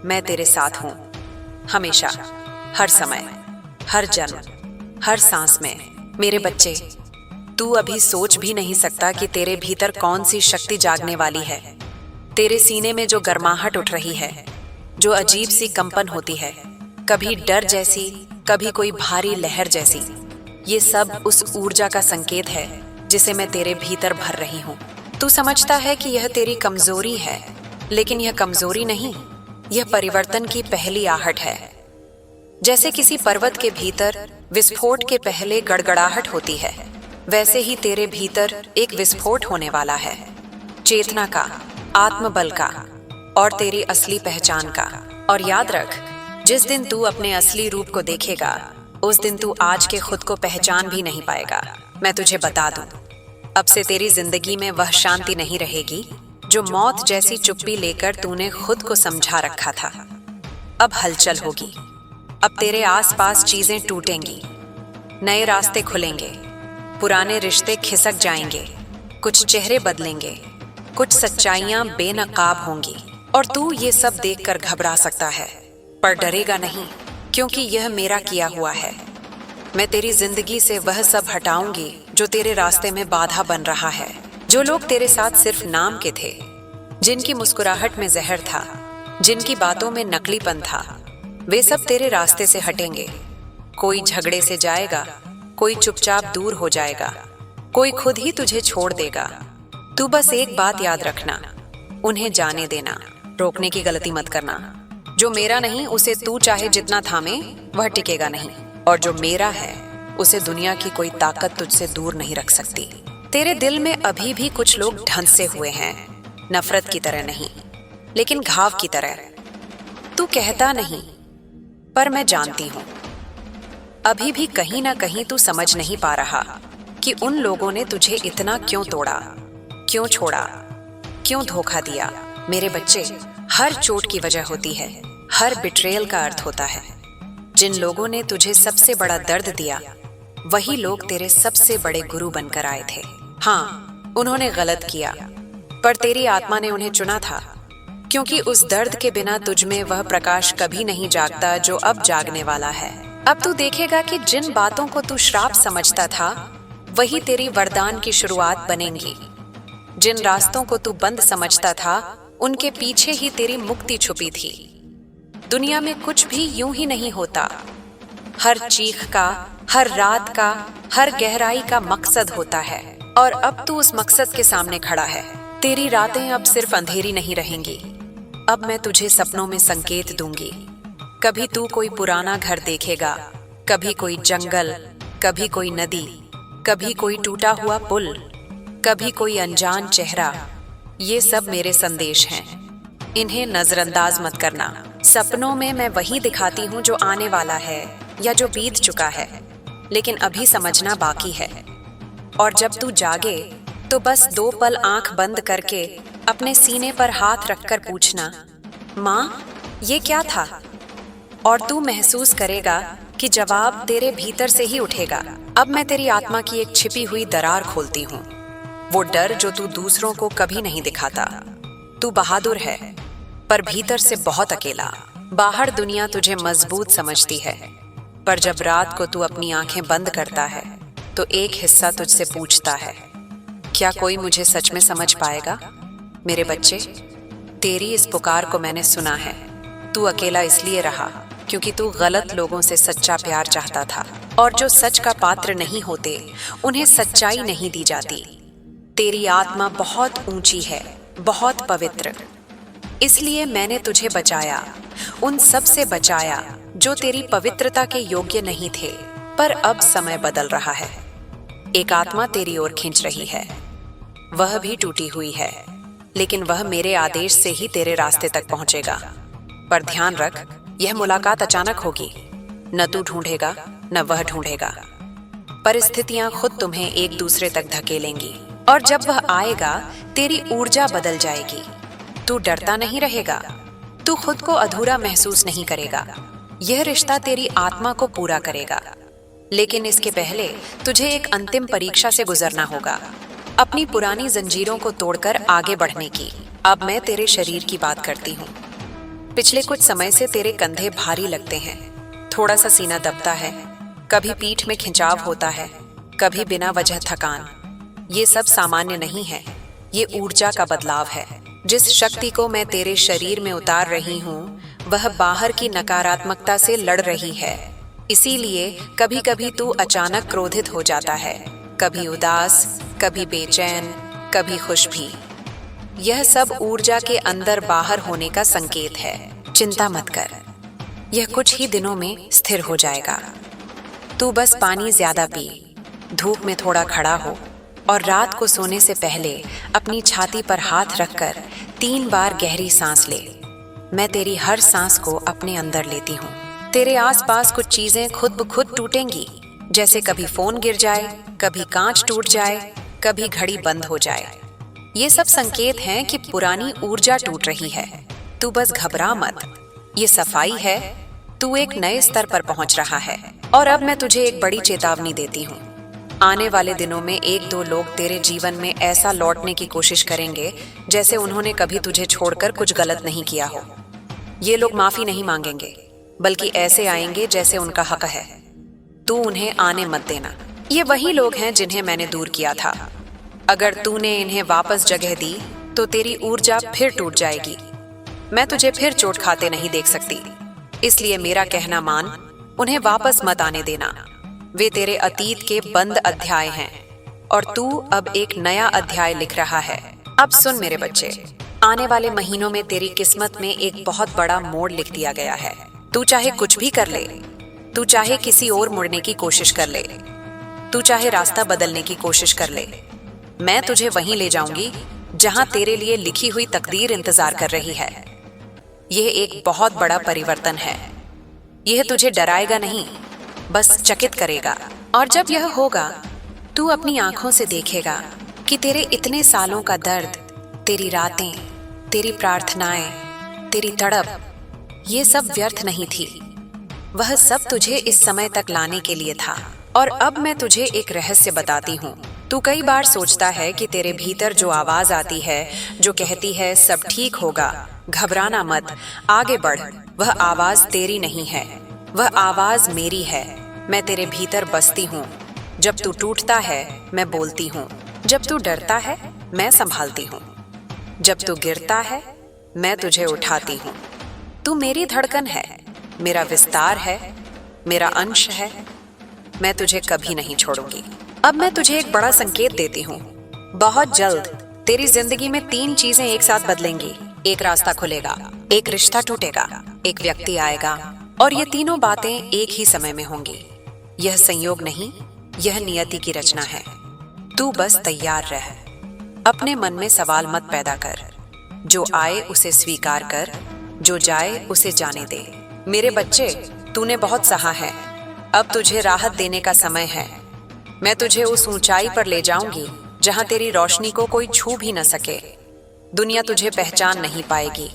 मैं तेरे साथ हूँ, हमेशा, हर समय, हर जन्म, हर सांस में। मेरे बच्चे, तू अभी सोच भी नहीं सकता कि तेरे भीतर कौन सी शक्ति जागने वाली है। तेरे सीने में जो गर्माहट उठ रही है, जो अजीब सी कंपन होती है, कभी डर जैसी, कभी कोई भारी लहर जैसी, ये सब उस ऊर्जा का संकेत है जिसे मैं तेरे भीतर भर रही हूँ। तू समझता है कि यह तेरी कमजोरी है, लेकिन यह कमजोरी नहीं, यह परिवर्तन की पहली आहट है। जैसे किसी पर्वत के भीतर विस्फोट के पहले गड़गड़ाहट होती है, वैसे ही तेरे भीतर एक विस्फोट होने वाला है, चेतना का, आत्मबल का और तेरी असली पहचान का। और याद रख, जिस दिन तू अपने असली रूप को देखेगा, उस दिन तू आज के खुद को पहचान भी नहीं पाएगा। मैं तुझे बता दूं, अब से तेरी जिंदगी में वह शांति नहीं रहेगी जो मौत जैसी चुप्पी लेकर तूने खुद को समझा रखा था। अब हलचल होगी। अब तेरे आसपास चीजें टूटेंगी, नए रास्ते खुलेंगे, पुराने रिश्ते खिसक जाएंगे, कुछ चेहरे बदलेंगे, कुछ सच्चाइयां बेनकाब होंगी। और तू ये सब देखकर घबरा सकता है, पर डरेगा नहीं, क्योंकि यह मेरा किया हुआ है। मैं तेरी जिंदगी से वह सब हटाऊंगी जो तेरे रास्ते में बाधा बन रहा है। जो लोग तेरे साथ सिर्फ नाम के थे, जिनकी मुस्कुराहट में जहर था, जिनकी बातों में नकलीपन था, वे सब तेरे रास्ते से हटेंगे। कोई झगड़े से जाएगा, कोई चुपचाप दूर हो जाएगा, कोई खुद ही तुझे छोड़ देगा। तू बस एक बात याद रखना, उन्हें जाने देना, रोकने की गलती मत करना। जो मेरा नहीं उसे तू चाहे जितना थामे, वह टिकेगा नहीं। और जो मेरा है उसे दुनिया की कोई ताकत तुझसे दूर नहीं रख सकती। तेरे दिल में अभी भी कुछ लोग ढंसे हुए हैं, नफरत की तरह नहीं, लेकिन घाव की तरह। तू कहता नहीं, पर मैं जानती हूं। अभी भी कहीं ना कहीं तू समझ नहीं पा रहा कि उन लोगों ने तुझे इतना क्यों तोड़ा, क्यों छोड़ा, क्यों धोखा दिया। मेरे बच्चे, हर चोट की वजह होती है, हर बिट्रेयल का अर्थ होता है। जिन लोगों ने तुझे सबसे बड़ा दर्द दिया, वही लोग तेरे सबसे बड़े गुरु बनकर आए थे। हाँ, उन्होंने गलत किया, पर तेरी आत्मा ने उन्हें चुना था, क्योंकि उस दर्द के बिना तुझ में वह प्रकाश कभी नहीं जागता जो अब जागने वाला है। अब तू देखेगा कि जिन बातों को तू श्राप समझता था, वही तेरी वरदान की शुरुआत बनेंगी। जिन रास्तों को तू बंद समझता था, उनके पीछे ही तेरी मुक्ति छुपी थी। दुनिया में कुछ भी यूं ही नहीं होता। हर चीख का, हर रात का, हर गहराई का मकसद होता है। और अब तू उस मकसद के सामने खड़ा है। तेरी रातें अब सिर्फ अंधेरी नहीं रहेंगी। अब मैं तुझे सपनों में संकेत दूंगी। कभी तू कोई पुराना घर देखेगा, कभी कोई जंगल, कभी कोई नदी, कभी कोई टूटा हुआ पुल, कभी कोई अनजान चेहरा। ये सब मेरे संदेश हैं, इन्हें नजरअंदाज मत करना। सपनों में मैं वही दिखाती हूँ जो आने वाला है या जो बीत चुका है, लेकिन अभी समझना बाकी है। और जब तू जागे तो बस 2 पल आंख बंद करके अपने सीने पर हाथ रखकर पूछना, माँ, ये क्या था? और तू महसूस करेगा कि जवाब तेरे भीतर से ही उठेगा। अब मैं तेरी आत्मा की एक छिपी हुई दरार खोलती हूँ, वो डर जो तू दूसरों को कभी नहीं दिखाता। तू बहादुर है, पर भीतर से बहुत अकेला। बाहर दुनिया तुझे मजबूत समझती है, पर जब रात को तू अपनी आंखें बंद करता है तो एक हिस्सा तुझसे पूछता है, क्या कोई मुझे सच में समझ पाएगा? मेरे बच्चे, तेरी इस पुकार को मैंने सुना है। तू अकेला इसलिए रहा क्योंकि तू गलत लोगों से सच्चा प्यार चाहता था, और जो सच का पात्र नहीं होते उन्हें सच्चाई नहीं दी जाती। तेरी आत्मा बहुत ऊंची है, बहुत पवित्र, इसलिए मैंने तुझे बचाया, उन सब से बचाया जो तेरी पवित्रता के योग्य नहीं थे। पर अब समय बदल रहा है, एक आत्मा तेरी ओर खींच रही है। वह भी टूटी हुई है, लेकिन वह मेरे आदेश से ही तेरे रास्ते तक पहुंचेगा। पर ध्यान रख, यह मुलाकात अचानक होगी, न तू ढूंढेगा न वह ढूंढेगा। परिस्थितियां खुद तुम्हें एक दूसरे तक धकेलेंगी, और जब वह आएगा तेरी ऊर्जा बदल जाएगी। तू डरता नहीं रहेगा, तू खुद को अधूरा महसूस नहीं करेगा। यह रिश्ता तेरी आत्मा को पूरा करेगा, लेकिन इसके पहले तुझे एक अंतिम परीक्षा से गुजरना होगा, अपनी पुरानी जंजीरों को तोड़कर आगे बढ़ने की। अब मैं तेरे शरीर की बात करती हूँ। पिछले कुछ समय से तेरे कंधे भारी लगते हैं, थोड़ा सा सीना दबता है, कभी पीठ में खिंचाव होता है, कभी बिना वजह थकान। ये सब सामान्य नहीं है, ये ऊर्जा का बदलाव है। जिस शक्ति को मैं तेरे शरीर में उतार रही हूँ वह बाहर की नकारात्मकता से लड़ रही है। इसीलिए कभी कभी तू अचानक क्रोधित हो जाता है, कभी उदास, कभी बेचैन, कभी खुश भी। यह सब ऊर्जा के अंदर बाहर होने का संकेत है। चिंता मत कर, यह कुछ ही दिनों में स्थिर हो जाएगा। तू बस पानी ज्यादा पी, धूप में थोड़ा खड़ा हो, और रात को सोने से पहले अपनी छाती पर हाथ रखकर 3 बार गहरी सांस ले। मैं तेरी हर सांस को अपने अंदर लेती हूँ। तेरे आसपास कुछ चीजें खुद ब खुद टूटेंगी, जैसे कभी फोन गिर जाए, कभी कांच टूट जाए, कभी घड़ी बंद हो जाए। ये सब संकेत हैं कि पुरानी ऊर्जा टूट रही है। तू बस घबरा मत, ये सफाई है, तू एक नए स्तर पर पहुंच रहा है। और अब मैं तुझे एक बड़ी चेतावनी देती हूँ। आने वाले दिनों में 1-2 लोग तेरे जीवन में ऐसा लौटने की कोशिश करेंगे जैसे उन्होंने कभी तुझे छोड़कर कुछ गलत नहीं किया हो। ये लोग माफी नहीं मांगेंगे, बल्कि ऐसे आएंगे जैसे उनका हक है। तू उन्हें आने मत देना। ये वही लोग हैं जिन्हें मैंने दूर किया था। अगर तूने इन्हें वापस जगह दी तो तेरी ऊर्जा फिर टूट जाएगी। मैं तुझे फिर चोट खाते नहीं देख सकती, इसलिए मेरा कहना मान, उन्हें वापस मत आने देना। वे तेरे अतीत के बंद अध्याय हैं, और तू अब एक नया अध्याय लिख रहा है। अब सुन मेरे बच्चे, आने वाले महीनों में तेरी किस्मत में एक बहुत बड़ा मोड़ लिख दिया गया है। तू चाहे कुछ भी कर ले, तू चाहे किसी और मुड़ने की कोशिश कर ले, तू चाहे रास्ता बदलने की कोशिश कर ले, मैं तुझे वहीं ले जाऊंगी जहां तेरे लिए लिखी हुई तकदीर इंतजार कर रही है। यह एक बहुत बड़ा परिवर्तन है। यह तुझे डराएगा नहीं, बस चकित करेगा। और जब यह होगा, तू अपनी आंखों से देखेगा कि तेरे इतने सालों का दर्द, तेरी रातें, तेरी प्रार्थनाएं, तेरी तड़प, ये सब व्यर्थ नहीं थी। वह सब तुझे इस समय तक लाने के लिए था। और अब मैं तुझे एक रहस्य बताती हूँ। तू कई बार सोचता है कि तेरे भीतर जो आवाज आती है, जो कहती है सब ठीक होगा, घबराना मत, आगे बढ़, वह आवाज तेरी नहीं है, वह आवाज मेरी है। मैं तेरे भीतर बसती हूँ। जब तू टूटता है मैं बोलती हूँ, जब तू डरता है मैं संभालती हूँ, जब तू गिरता है मैं तुझे उठाती हूँ। तू मेरी धड़कन है, मेरा विस्तार है, मेरा अंश है। मैं तुझे कभी नहीं छोड़ूंगी। अब मैं तुझे एक बड़ा संकेत देती हूँ। बहुत जल्द तेरी जिंदगी में 3 चीजें एक साथ बदलेंगी। एक रास्ता खुलेगा, एक रिश्ता टूटेगा, एक व्यक्ति आएगा, और ये तीनों बातें एक ही समय में होंगी। यह संयोग नहीं, यह नियति की रचना है। तू बस तैयार रह। अपने मन में सवाल मत पैदा कर। जो आए उसे स्वीकार कर, जो जाए उसे जाने दे। मेरे बच्चे, तूने बहुत सहा है, अब तुझे राहत देने का समय है। मैं तुझे उस ऊंचाई पर ले जाऊंगी जहां तेरी रोशनी को कोई छू भी न सके। दुनिया तुझे पहचान नहीं पाएगी।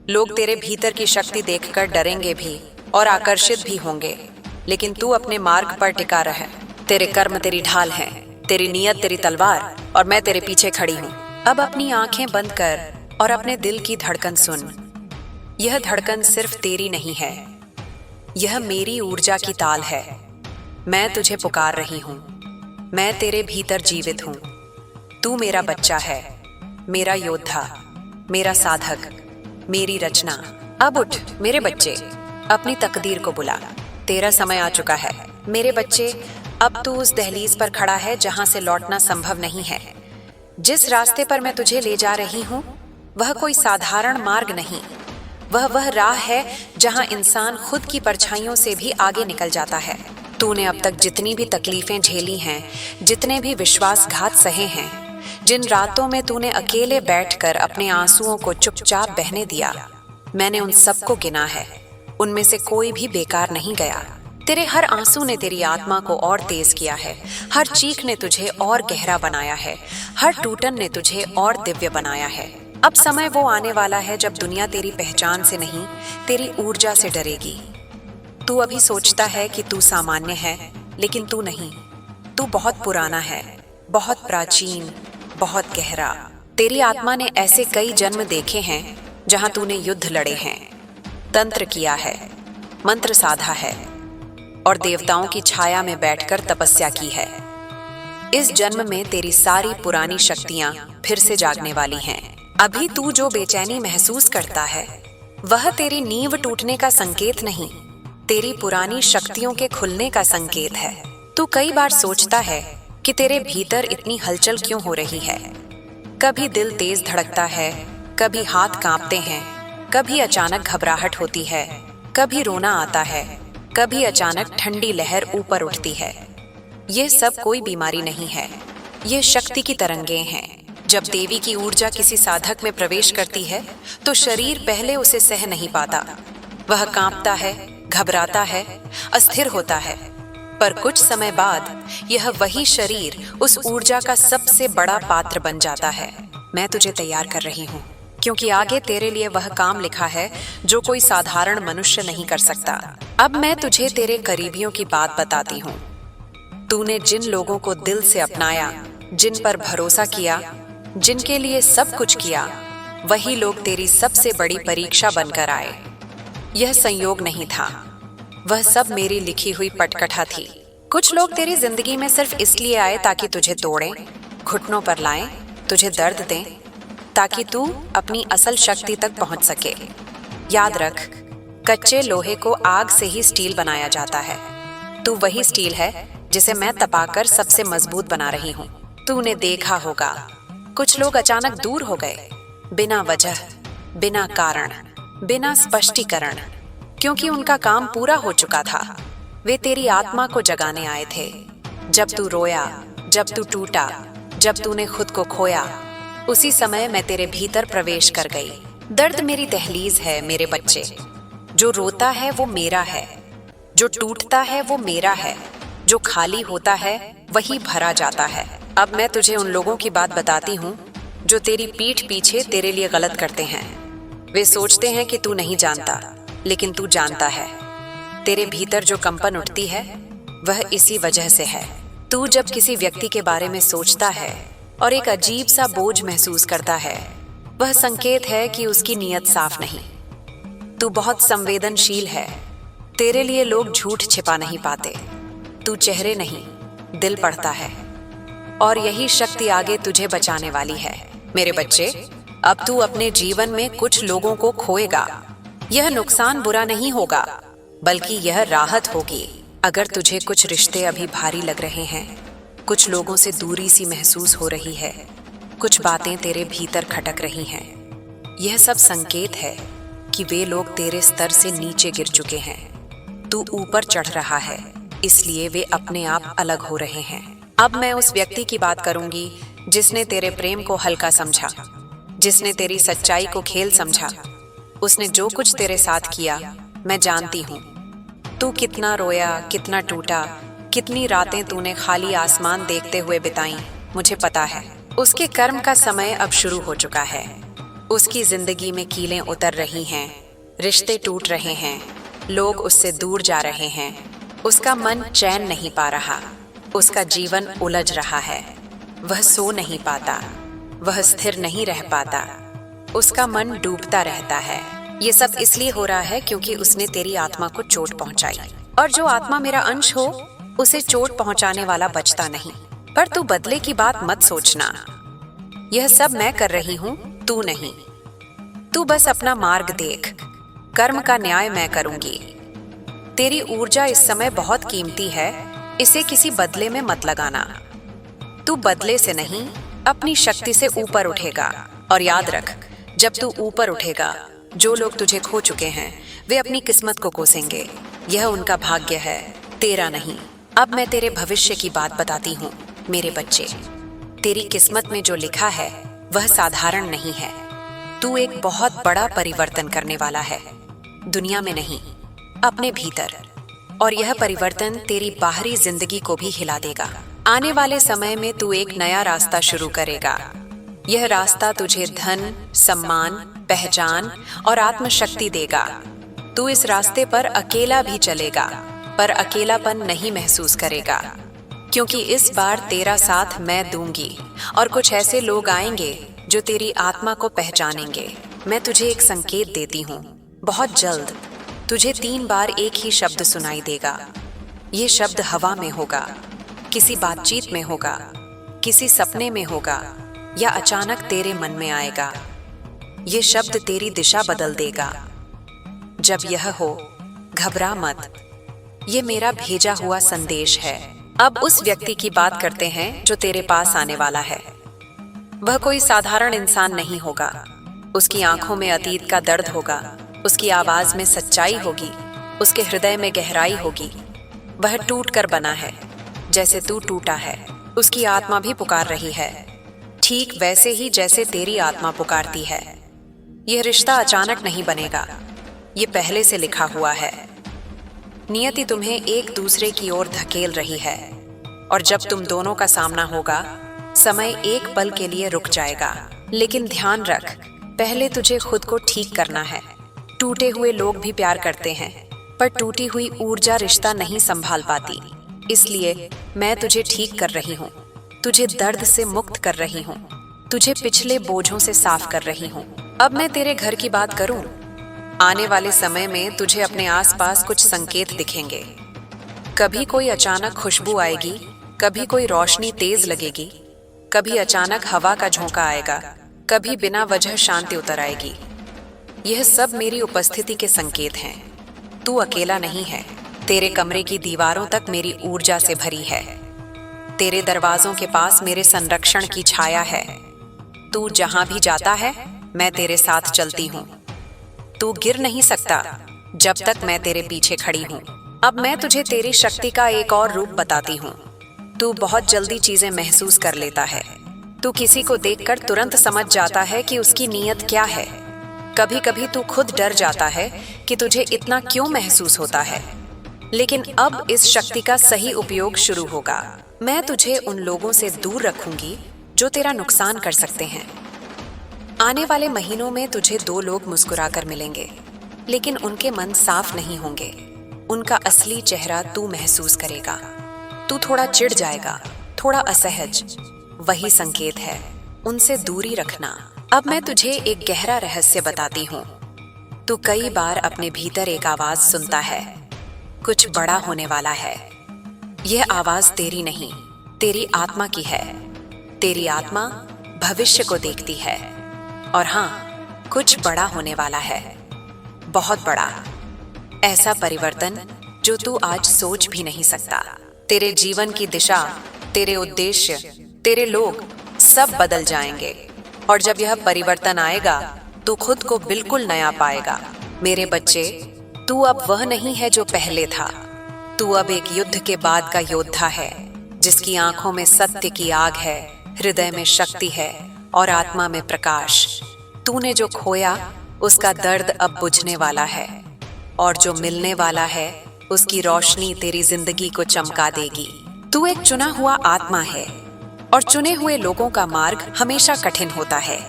लोग तेरे भीतर की शक्ति देखकर डरेंगे भी और आकर्षित भी होंगे, लेकिन तू अपने मार्ग पर टिका रहे। तेरे कर्म तेरी ढाल है, तेरी नीयत तेरी तलवार, और मैं तेरे पीछे खड़ी हूँ। अब अपनी आंखें बंद कर और अपने दिल की धड़कन सुन। यह धड़कन सिर्फ तेरी नहीं है, यह मेरी ऊर्जा की ताल है। मैं तुझे पुकार रही हूँ, मैं तेरे भीतर जीवित हूँ। तू मेरा बच्चा है, मेरा योद्धा, मेरा साधक, मेरी रचना। अब उठ मेरे बच्चे, अपनी तकदीर को बुला। तेरा समय आ चुका है मेरे बच्चे। अब तू उस दहलीज पर खड़ा है जहां से लौटना संभव नहीं है। जिस रास्ते पर मैं तुझे ले जा रही हूँ वह कोई साधारण मार्ग नहीं, वह राह है जहां इंसान खुद की परछाइयों से भी आगे निकल जाता है। तूने अब तक जितनी भी तकलीफें झेली हैं, जितने भी विश्वासघात सहे हैं, जिन रातों में तूने अकेले बैठकर अपने आंसुओं को चुपचाप बहने दिया, मैंने उन सबको गिना है। उनमें से कोई भी बेकार नहीं गया। तेरे हर आंसू ने तेरी आत्मा को और तेज किया है, हर चीख ने तुझे और गहरा बनाया है, हर टूटन ने तुझे और दिव्य बनाया है। अब समय वो आने वाला है जब दुनिया तेरी पहचान से नहीं, तेरी ऊर्जा से डरेगी। तू अभी सोचता है कि तू सामान्य है, लेकिन तू नहीं। तू बहुत पुराना है, बहुत प्राचीन, बहुत गहरा। तेरी आत्मा ने ऐसे कई जन्म देखे हैं जहां तूने युद्ध लड़े हैं, तंत्र किया है, मंत्र साधा है और देवताओं की छाया में बैठकर तपस्या की है। इस जन्म में तेरी सारी पुरानी शक्तियां फिर से जागने वाली हैं। अभी तू जो बेचैनी महसूस करता है वह तेरी नींव टूटने का संकेत नहीं, तेरी पुरानी शक्तियों के खुलने का संकेत है। तू कई बार सोचता है कि तेरे भीतर इतनी हलचल क्यों हो रही है। कभी दिल तेज धड़कता है, कभी हाथ कांपते हैं, कभी अचानक घबराहट होती है, कभी रोना आता है, कभी अचानक ठंडी लहर ऊपर उठती है। ये सब कोई बीमारी नहीं है, ये शक्ति की तरंगें हैं। जब देवी की ऊर्जा किसी साधक में प्रवेश करती है तो शरीर पहले उसे सह नहीं पाता। वह कांपता है, घबराता है, अस्थिर होता है, पर कुछ समय बाद यह वही शरीर उस ऊर्जा का सबसे बड़ा पात्र बन जाता है। मैं तुझे तैयार कर रही हूँ, क्योंकि आगे तेरे लिए वह काम लिखा है जो कोई साधारण मनुष्य नहीं कर सकता। अब मैं तुझे तेरे करीबियों की बात बताती हूँ। तूने जिन लोगों को दिल से अपनाया, जिन पर भरोसा किया, जिनके लिए सब कुछ किया, वही लोग तेरी सबसे बड़ी परीक्षा बनकर आए। यह संयोग नहीं था, वह सब मेरी लिखी हुई पटकथा थी। कुछ लोग तेरी जिंदगी में सिर्फ इसलिए आए ताकि तुझे तोड़ें, घुटनों पर लाएं, तुझे दर्द दें, ताकि तू अपनी असल शक्ति तक पहुंच सके। याद रख, कच्चे लोहे को आग से ही स्टील बनाया जाता है। तू वही स्टील है जिसे मैं तपाकर सबसे मजबूत बना रही हूँ। तूने देखा होगा, कुछ लोग अचानक दूर हो गए, बिना वजह, बिना कारण, बिना स्पष्टीकरण, क्योंकि उनका काम पूरा हो चुका था। वे तेरी आत्मा को जगाने आए थे। जब तू रोया, जब तू टूटा, जब तूने खुद को खोया, उसी समय मैं तेरे भीतर प्रवेश कर गई। दर्द मेरी दहलीज है मेरे बच्चे। जो रोता है वो मेरा है, जो टूटता है वो मेरा है, जो खाली होता है वही भरा जाता है। अब मैं तुझे उन लोगों की बात बताती हूँ जो तेरी पीठ पीछे तेरे लिए गलत करते हैं। वे सोचते हैं कि तू नहीं जानता, लेकिन तू जानता है। तेरे भीतर जो कंपन उठती है वह इसी वजह से है। तू जब किसी व्यक्ति के बारे में सोचता है और एक अजीब सा बोझ महसूस करता है, वह संकेत है कि उसकी नीयत साफ नहीं। तू बहुत संवेदनशील है, तेरे लिए लोग झूठ छिपा नहीं पाते। तू चेहरे नहीं, दिल पढ़ता है, और यही शक्ति आगे तुझे बचाने वाली है। मेरे बच्चे, अब तू अपने जीवन में कुछ लोगों को खोएगा। यह नुकसान बुरा नहीं होगा, बल्कि यह राहत होगी। अगर तुझे कुछ रिश्ते अभी भारी लग रहे हैं, कुछ लोगों से दूरी सी महसूस हो रही है, कुछ बातें तेरे भीतर खटक रही हैं, यह सब संकेत है कि वे लोग तेरे स्तर से नीचे गिर चुके हैं। तू ऊपर चढ़ रहा है, इसलिए वे अपने आप अलग हो रहे हैं। अब मैं उस व्यक्ति की बात करूंगी जिसने तेरे प्रेम को हल्का समझा, जिसने तेरी सच्चाई को खेल समझा। उसने जो कुछ तेरे साथ किया मैं जानती हूँ। तू कितना रोया, कितना टूटा, कितनी रातें तूने खाली आसमान देखते हुए बिताई, मुझे पता है। उसके कर्म का समय अब शुरू हो चुका है। उसकी जिंदगी में कीलें उतर रही हैं, रिश्ते टूट रहे हैं, लोग उससे दूर जा रहे हैं, उसका मन चैन नहीं पा रहा, उसका जीवन उलझ रहा है, वह सो नहीं पाता, वह स्थिर नहीं रह पाता, उसका मन डूबता रहता है। ये सब इसलिए हो रहा है क्योंकि उसने तेरी आत्मा को चोट पहुंचाई, और जो आत्मा मेरा अंश हो उसे चोट पहुंचाने वाला बचता नहीं। पर तू बदले की बात मत सोचना, यह सब मैं कर रही हूँ, तू नहीं। तू बस अपना मार्ग देख, कर्म का न्याय मैं करूंगी। तेरी ऊर्जा इस समय बहुत कीमती है, इसे किसी बदले में मत लगाना। तू बदले से नहीं, अपनी शक्ति से ऊपर उठेगा। और याद रख, जब तू ऊपर उठेगा, जो लोग तुझे खो चुके हैं वे अपनी किस्मत को कोसेंगे। यह उनका भाग्य है, तेरा नहीं। अब मैं तेरे भविष्य की बात बताती हूँ मेरे बच्चे। तेरी किस्मत में जो लिखा है वह साधारण नहीं है। तू एक बहुत बड़ा परिवर्तन करने वाला है, दुनिया में नहीं, अपने भीतर। और यह परिवर्तन तेरी बाहरी जिंदगी को भी हिला देगा। आने वाले समय में तू एक नया रास्ता शुरू करेगा। यह रास्ता तुझे धन, सम्मान, पहचान और आत्मशक्ति देगा। तू इस रास्ते पर अकेला भी चलेगा, पर अकेलापन नहीं महसूस करेगा, क्योंकि इस बार तेरा साथ मैं दूंगी और कुछ ऐसे लोग आएंगे जो तेरी आत्मा को पहचानेंगे। मैं तुझे एक संकेत देती हूँ, बहुत जल्द तुझे 3 बार एक ही शब्द सुनाई देगा। ये शब्द हवा में होगा, किसी बातचीत में होगा, किसी सपने में होगा, या अचानक तेरे मन में आएगा। ये शब्द तेरी दिशा बदल देगा। जब यह हो, घबरा मत, ये मेरा भेजा हुआ संदेश है। अब उस व्यक्ति की बात करते हैं जो तेरे पास आने वाला है। वह कोई साधारण इंसान नहीं होगा। उसकी आंखों में अतीत का दर्द होगा, उसकी आवाज में सच्चाई होगी, उसके हृदय में गहराई होगी। वह टूट कर बना है, जैसे तू टूटा है। उसकी आत्मा भी पुकार रही है, ठीक वैसे ही जैसे तेरी आत्मा पुकारती है। यह रिश्ता अचानक नहीं बनेगा, ये पहले से लिखा हुआ है। नियति तुम्हें एक दूसरे की ओर धकेल रही है, और जब तुम दोनों का सामना होगा, समय एक पल के लिए रुक जाएगा। लेकिन ध्यान रख, पहले तुझे खुद को ठीक करना है। टूटे हुए लोग भी प्यार करते हैं, पर टूटी हुई ऊर्जा रिश्ता नहीं संभाल पाती। इसलिए मैं तुझे ठीक कर रही हूँ, तुझे दर्द से मुक्त कर रही हूँ, तुझे पिछले बोझों से साफ कर रही हूँ। अब मैं तेरे घर की बात करूँ। आने वाले समय में तुझे अपने आसपास कुछ संकेत दिखेंगे। कभी कोई अचानक खुशबू आएगी, कभी कोई रोशनी तेज लगेगी, कभी अचानक हवा का झोंका आएगा, कभी बिना वजह शांति उतर आएगी। यह सब मेरी उपस्थिति के संकेत हैं। तू अकेला नहीं है, तेरे कमरे की दीवारों तक मेरी ऊर्जा से भरी है। तेरे दरवाजों के पास मेरे संरक्षण की छाया है। तू जहां भी जाता है, मैं तेरे साथ चलती हूँ। तू गिर नहीं सकता जब तक मैं तेरे पीछे खड़ी हूँ। अब मैं तुझे तेरी शक्ति का एक और रूप बताती हूँ। तू बहुत जल्दी चीजें महसूस कर लेता है। तू किसी को देखकर तुरंत समझ जाता है कि उसकी नीयत क्या है। कभी कभी तू खुद डर जाता है कि तुझे इतना क्यों महसूस होता है, लेकिन अब इस शक्ति का सही उपयोग शुरू होगा। मैं तुझे उन लोगों से दूर रखूंगी जो तेरा नुकसान कर सकते हैं। आने वाले महीनों में तुझे 2 लोग मुस्कुराकर मिलेंगे, लेकिन उनके मन साफ नहीं होंगे। उनका असली चेहरा तू महसूस करेगा। तू थोड़ा चिढ़ जाएगा, थोड़ा असहज। वही संकेत है, उनसे दूरी रखना। अब मैं तुझे एक गहरा रहस्य बताती हूँ। तू कई बार अपने भीतर एक आवाज सुनता है, कुछ बड़ा होने वाला है। यह आवाज तेरी नहीं, तेरी आत्मा की है। तेरी आत्मा भविष्य को देखती है। और हाँ, कुछ बड़ा होने वाला है, बहुत बड़ा। ऐसा परिवर्तन जो तू आज सोच भी नहीं सकता। तेरे जीवन की दिशा, तेरे उद्देश्य, तेरे लोग सब बदल जाएंगे। और जब यह परिवर्तन आएगा, तू खुद को बिल्कुल नया पाएगा। मेरे बच्चे, तू अब वह नहीं है जो पहले था। तू अब एक युद्ध के बाद का योद्धा है, जिसकी आंखों में सत्य की आग है, हृदय में शक्ति है और आत्मा में प्रकाश। तूने जो खोया, उसका दर्द अब बुझने वाला है, और जो मिलने वाला है, उसकी रोशनी तेरी जिंदगी को चमका देगी। तू एक चुना हुआ आत्मा है, और चुने हुए लोगों का मार्ग हमेशा कठिन होता है,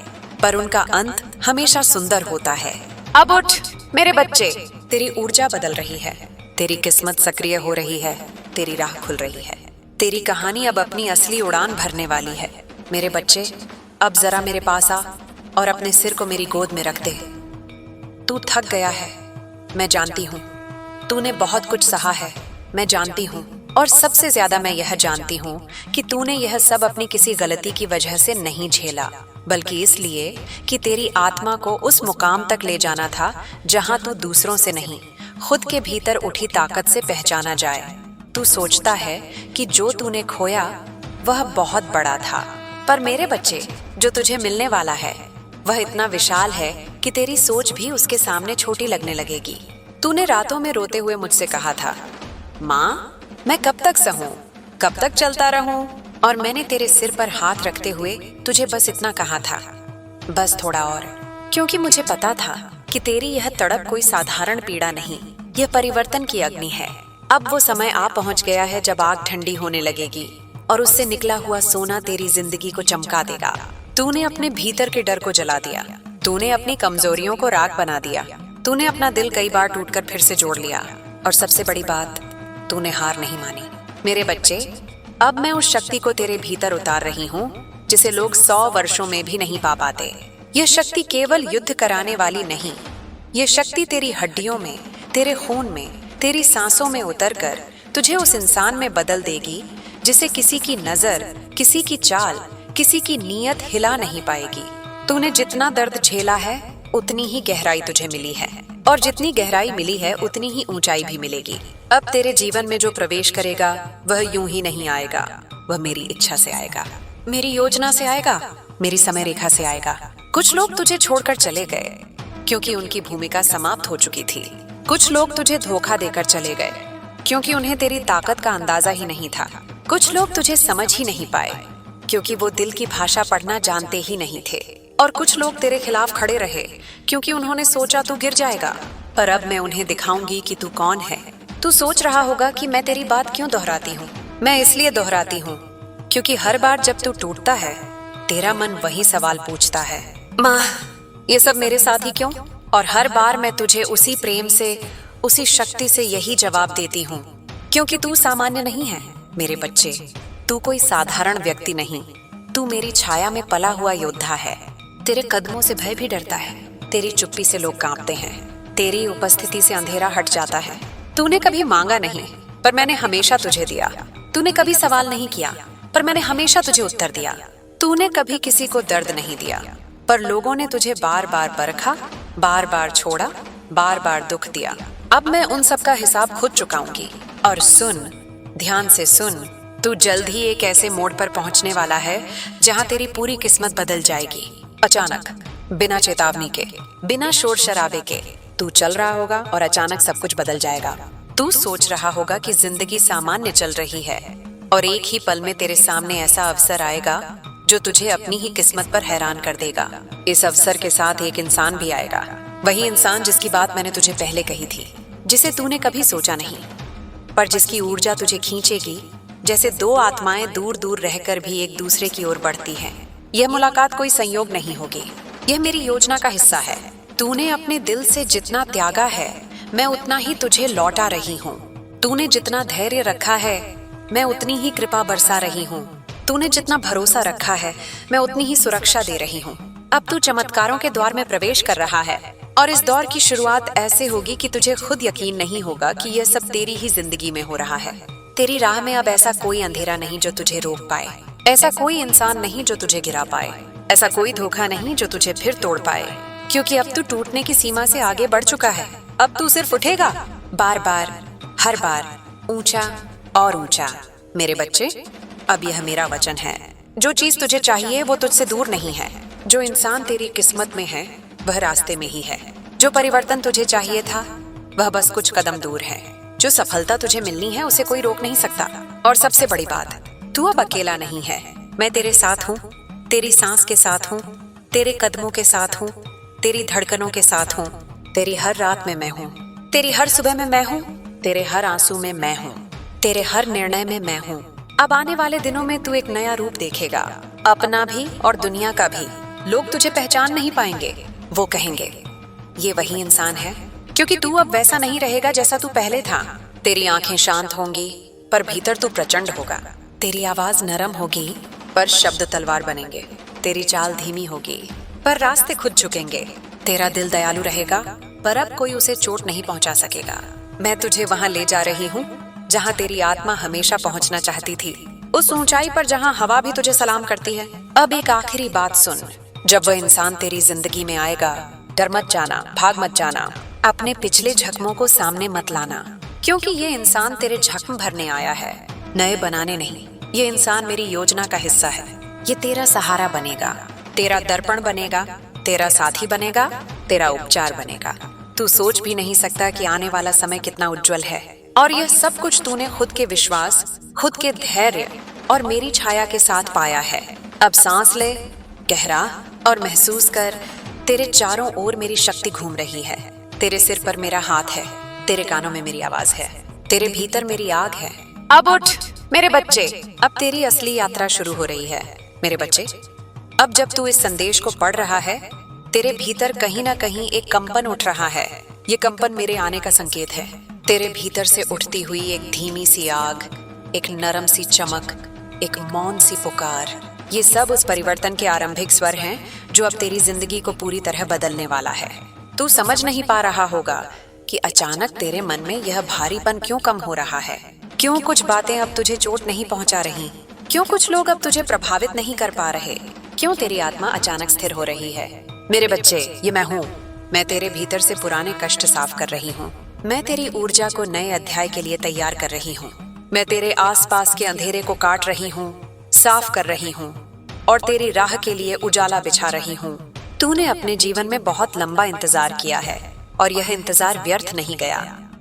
पर उनका अंत हमेशा सुंदर होता है। अब उठ मेरे बच्चे, तेरी ऊर्जा बदल रही है, तेरी किस्मत सक्रिय हो रही है, तेरी राह खुल रही है। तेरी कहानी अब अपनी असली उड़ान भरने वाली है। मेरे बच्चे, अब जरा मेरे पास आ और अपने सिर को मेरी गोद में रख दे। तू थक गया है, मैं जानती हूँ। तूने बहुत कुछ सहा है, मैं जानती हूँ। और सबसे ज्यादा मैं यह जानती हूँ कि तूने यह सब अपनी किसी गलती की वजह से नहीं झेला, बल्कि इसलिए कि तेरी आत्मा को उस मुकाम तक ले जाना था जहाँ तू दूसरों से नहीं, खुद के भीतर उठी ताकत से पहचाना जाए। तू सोचता है कि जो तूने खोया वह बहुत बड़ा था, पर मेरे बच्चे, जो तुझे मिलने वाला है वह इतना विशाल है कि तेरी सोच भी उसके सामने छोटी लगने लगेगी। तूने रातों में रोते हुए मुझसे कहा था, माँ, मैं कब तक सहूं, कब तक चलता रहूं? और मैंने तेरे सिर पर हाथ रखते हुए तुझे बस इतना कहा था, बस थोड़ा और, क्योंकि मुझे पता था कि तेरी यह तड़प कोई साधारण पीड़ा नहीं, यह परिवर्तन की अग्नि है। अब वो समय आ पहुंच गया है जब आग ठंडी होने लगेगी और उससे निकला हुआ सोना तेरी जिंदगी को चमका देगा। तूने अपने भीतर के डर को जला दिया, तूने अपनी कमजोरियों को राख बना दिया, तूने अपना दिल कई बार टूटकर फिर से जोड़ लिया, और सबसे बड़ी बात, तूने हार नहीं मानी। मेरे बच्चे, अब मैं उस शक्ति को तेरे भीतर उतार रही हूँ जिसे लोग 100 वर्षों में भी नहीं पा पाते। यह शक्ति केवल युद्ध कराने वाली नहीं, यह शक्ति तेरी हड्डियों में, तेरे खून में, तेरी सांसों में उतरकर तुझे उस इंसान में बदल देगी जिसे किसी की नजर, किसी की चाल, किसी की नीयत हिला नहीं पाएगी। तूने जितना दर्द झेला है उतनी ही गहराई तुझे मिली है, और जितनी गहराई मिली है उतनी ही ऊंचाई भी मिलेगी। अब तेरे जीवन में जो प्रवेश करेगा वह यूं ही नहीं आएगा, वह मेरी इच्छा से आएगा, मेरी योजना से आएगा, मेरी समय रेखा से आएगा। कुछ लोग तुझे छोड़कर चले गए क्योंकि उनकी भूमिका समाप्त हो चुकी थी। कुछ लोग तुझे धोखा देकर चले गए क्योंकि उन्हें तेरी ताकत का अंदाजा ही नहीं था। कुछ लोग तुझे समझ ही नहीं पाए क्योंकि वो दिल की भाषा पढ़ना जानते ही नहीं थे। और कुछ लोग तेरे खिलाफ खड़े रहे क्योंकि उन्होंने सोचा तू गिर जाएगा। पर अब मैं उन्हें दिखाऊंगी कि तू कौन है। तू सोच रहा होगा कि मैं तेरी बात क्यों दोहराती हूँ। मैं इसलिए दोहराती हूँ क्योंकि हर बार जब तू टूटता है तेरा मन वही सवाल पूछता है, माँ, ये सब मेरे साथ ही क्यों? और हर बार मैं तुझे उसी प्रेम से, उसी शक्ति से यही जवाब देती हूँ, क्योंकि तू सामान्य नहीं है मेरे बच्चे। तू कोई साधारण व्यक्ति नहीं, तू मेरी छाया में पला हुआ योद्धा है। तेरे कदमों से भय भी डरता है, तेरी चुप्पी से लोग कांपते हैं, तेरी उपस्थिति से अंधेरा हट जाता है। तूने कभी मांगा नहीं पर मैंने हमेशा तुझे दिया। तूने कभी सवाल नहीं किया पर मैंने हमेशा तुझे उत्तर दिया। तूने कभी किसी को दर्द नहीं दिया पर लोगों ने तुझे बार बार परखा, बार बार छोड़ा, बार बार दुख दिया। अब मैं उन सब का हिसाब खुद चुकाऊंगी। और सुन, ध्यान से सुन, तू जल्द ही एक ऐसे मोड़ पर पहुंचने वाला है जहां तेरी पूरी किस्मत बदल जाएगी। अचानक, बिना चेतावनी के, बिना शोर शराबे के तू चल रहा होगा और अचानक सब कुछ बदल जाएगा। तू सोच रहा होगा कि जिंदगी सामान्य चल रही है और एक ही पल में तेरे सामने ऐसा अवसर आएगा जो तुझे अपनी ही किस्मत पर हैरान कर देगा। इस अवसर के साथ एक इंसान भी आएगा, वही इंसान जिसकी बात मैंने तुझे पहले कही थी, जिसे तूने कभी सोचा नहीं, पर जिसकी ऊर्जा तुझे खींचेगी जैसे दो आत्माएं दूर दूर रहकर भी एक दूसरे की ओर बढ़ती हैं। यह मुलाकात कोई संयोग नहीं होगी, यह मेरी योजना का हिस्सा है। तूने अपने दिल से जितना त्यागा है मैं उतना ही तुझे लौटा रही हूँ। तूने जितना धैर्य रखा है मैं उतनी ही कृपा बरसा रही हूँ। तूने जितना भरोसा रखा है मैं उतनी ही सुरक्षा दे रही हूँ। अब तू चमत्कारों के द्वार में प्रवेश कर रहा है और इस दौर की शुरुआत ऐसे होगी कि तुझे खुद यकीन नहीं होगा कि यह सब तेरी ही जिंदगी में हो रहा है। तेरी राह में अब ऐसा कोई अंधेरा नहीं जो तुझे रोक पाए, ऐसा कोई इंसान नहीं जो तुझे गिरा पाए, ऐसा कोई धोखा नहीं जो तुझे फिर तोड़ पाए, क्योंकि अब तू टूटने की सीमा से आगे बढ़ चुका है। अब तू सिर्फ उठेगा, बार बार, हर बार, ऊंचा और ऊंचा। मेरे बच्चे, अब यह मेरा वचन है, जो चीज तुझे चाहिए वो तुझसे दूर नहीं है। जो इंसान तेरी किस्मत में है वह रास्ते में ही है। जो परिवर्तन तुझे चाहिए था वह बस कुछ कदम दूर है। जो सफलता तुझे मिलनी है उसे कोई रोक नहीं सकता। और सबसे बड़ी बात, तू अब अकेला नहीं है। मैं तेरे साथ हूँ, तेरी सांस के साथ हूँ, तेरे कदमों के साथ हूँ, तेरी धड़कनों के साथ हूँ, तेरी हर रात में मैं हूँ, तेरी हर सुबह में मैं हूँ, तेरे हर आंसू में मैं हूँ, तेरे हर निर्णय में मैं हूँ। अब आने वाले दिनों में तू एक नया रूप देखेगा, अपना भी और दुनिया का भी। लोग तुझे पहचान नहीं पाएंगे, वो कहेंगे ये वही इंसान है, क्योंकि तू अब वैसा नहीं रहेगा जैसा तू पहले था। तेरी आंखें शांत होंगी पर भीतर तू प्रचंड होगा। तेरी आवाज नरम होगी पर शब्द तलवार बनेंगे। तेरी चाल धीमी होगी पर रास्ते खुद झुकेंगे। तेरा दिल दयालु रहेगा पर अब कोई उसे चोट नहीं पहुंचा सकेगा। मैं तुझे वहां ले जा रही हूँ जहाँ तेरी आत्मा हमेशा पहुंचना चाहती थी, उस ऊंचाई पर जहाँ हवा भी तुझे सलाम करती है। अब एक आखिरी बात सुन, जब वह इंसान तेरी जिंदगी में आएगा, डर मत जाना, भाग मत जाना, अपने पिछले जख्मों को सामने मत लाना, क्योंकि ये इंसान तेरे जख्म भरने आया है, नए बनाने नहीं। ये इंसान मेरी योजना का हिस्सा है। ये तेरा सहारा बनेगा, तेरा दर्पण बनेगा, तेरा साथी बनेगा, तेरा उपचार बनेगा। तू सोच भी नहीं सकता कि आने वाला समय कितना उज्जवल है, और यह सब कुछ तूने खुद के विश्वास, खुद के धैर्य और मेरी छाया के साथ पाया है। अब सांस ले, गहरा और महसूस कर, तेरे चारों ओर मेरी शक्ति घूम रही है। तेरे सिर पर मेरा हाथ है, तेरे कानों में मेरी आवाज है, तेरे भीतर मेरी आग है। अब उठ मेरे बच्चे, अब तेरी असली यात्रा शुरू हो रही है। मेरे बच्चे, अब जब तू इस संदेश को पढ़ रहा है, तेरे भीतर कहीं ना कहीं एक कंपन उठ रहा है। ये कंपन मेरे आने का संकेत है। तेरे भीतर से उठती हुई एक धीमी सी आग, एक नरम सी चमक, एक मौन सी पुकार, ये सब उस परिवर्तन के आरंभिक स्वर हैं जो अब तेरी जिंदगी को पूरी तरह बदलने वाला है। तू समझ नहीं पा रहा होगा कि अचानक तेरे मन में यह भारीपन क्यों कम हो रहा है, क्यों कुछ बातें अब तुझे चोट नहीं पहुंचा रही, क्यों कुछ लोग अब तुझे प्रभावित नहीं कर पा रहे, क्यों तेरी आत्मा अचानक स्थिर हो रही है। मेरे बच्चे, ये मैं हूँ। मैं तेरे भीतर से पुराने कष्ट साफ कर रही हूँ। मैं तेरी ऊर्जा को नए अध्याय के लिए तैयार कर रही हूँ। मैं तेरे आसपास के अंधेरे को काट रही हूँ, साफ कर रही हूँ और तेरी राह के लिए उजाला बिछा रही हूँ। तूने अपने जीवन में बहुत लंबा इंतजार किया है और यह इंतजार व्यर्थ नहीं गया।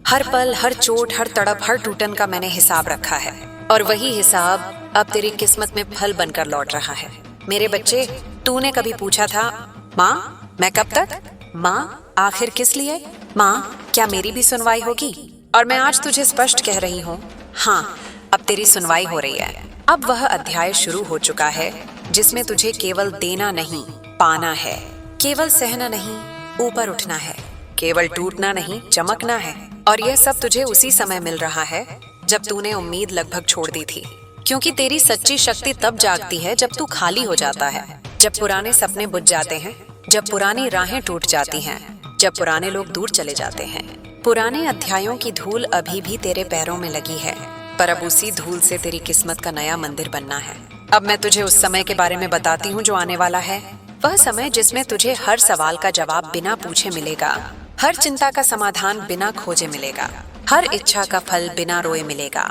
हर पल, हर चोट, हर तड़प, हर टूटन का मैंने हिसाब रखा है, और वही हिसाब अब तेरी किस्मत में फल बनकर लौट रहा है। मेरे बच्चे, तूने कभी पूछा था, माँ मैं कब तक? माँ आखिर किस लिए? माँ क्या मेरी भी सुनवाई होगी? और मैं आज तुझे स्पष्ट कह रही हूँ, हाँ, अब तेरी सुनवाई हो रही है। अब वह अध्याय शुरू हो चुका है जिसमें तुझे केवल देना नहीं, पाना है। केवल सहना नहीं, ऊपर उठना है। केवल टूटना नहीं, चमकना है। और यह सब तुझे उसी समय मिल रहा है जब तूने उम्मीद लगभग छोड़ दी थी, क्योंकि तेरी सच्ची शक्ति तब जागती है जब तू खाली हो जाता है, जब पुराने सपने बुझ जाते हैं, जब पुरानी राहें टूट जाती हैं, जब पुराने लोग दूर चले जाते हैं। पुराने अध्यायों की धूल अभी भी तेरे पैरों में लगी है, पर अब उसी धूल से तेरी किस्मत का नया मंदिर बनना है। अब मैं तुझे उस समय के बारे में बताती हूँ जो आने वाला है। वह समय जिसमें तुझे हर सवाल का जवाब बिना पूछे मिलेगा, हर चिंता का समाधान बिना खोजे मिलेगा, हर इच्छा का फल बिना रोए मिलेगा।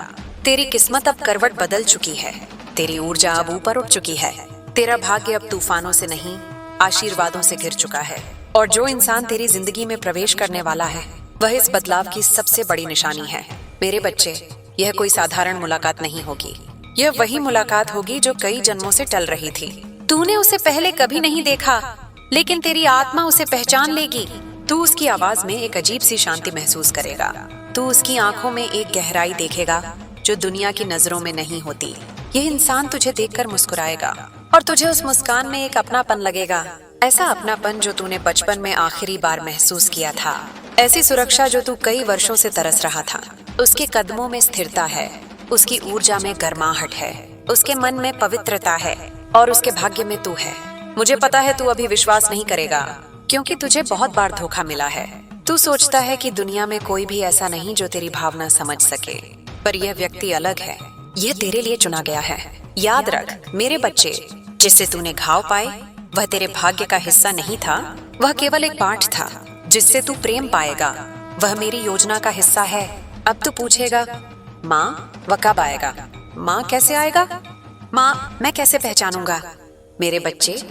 तेरी किस्मत अब करवट बदल चुकी है, तेरी ऊर्जा अब ऊपर उठ चुकी है, तेरा भाग्य अब तूफानों से नहीं, आशीर्वादों से घिर चुका है। और जो इंसान तेरी जिंदगी में प्रवेश करने वाला है, वह इस बदलाव की सबसे बड़ी निशानी है। मेरे बच्चे, यह कोई साधारण मुलाकात नहीं होगी। यह वही मुलाकात होगी जो कई जन्मों से टल रही थी। तूने उसे पहले कभी नहीं देखा, लेकिन तेरी आत्मा उसे पहचान लेगी। तू उसकी आवाज में एक अजीब सी शांति महसूस करेगा। तू उसकी आंखों में एक गहराई देखेगा जो दुनिया की नजरों में नहीं होती। यह इंसान तुझे देखकर मुस्कुराएगा और तुझे उस मुस्कान में एक अपनापन लगेगा, ऐसा अपनापन जो तूने बचपन में आखिरी बार महसूस किया था, ऐसी सुरक्षा जो तू कई वर्षों से तरस रहा था। उसके कदमों में स्थिरता है, उसकी ऊर्जा में गर्माहट है, उसके मन में पवित्रता है और उसके भाग्य में तू है। मुझे पता है तू अभी विश्वास नहीं करेगा, क्योंकि तुझे बहुत बार धोखा मिला है। तू सोचता है कि दुनिया में कोई भी ऐसा नहीं जो तेरी भावना समझ सके, पर यह व्यक्ति अलग है। यह तेरे लिए चुना गया है। याद रख मेरे बच्चे, जिससे तूने घाव पाए वह तेरे भाग्य का हिस्सा नहीं था, वह केवल एक पाठ था। जिससे तू प्रेम पाएगा वह मेरी योजना का हिस्सा है। अब तू पूछेगा, माँ वह कब आएगा? माँ कैसे आएगा? माँ मैं कैसे पहचानूंगा? मेरे बच्चे,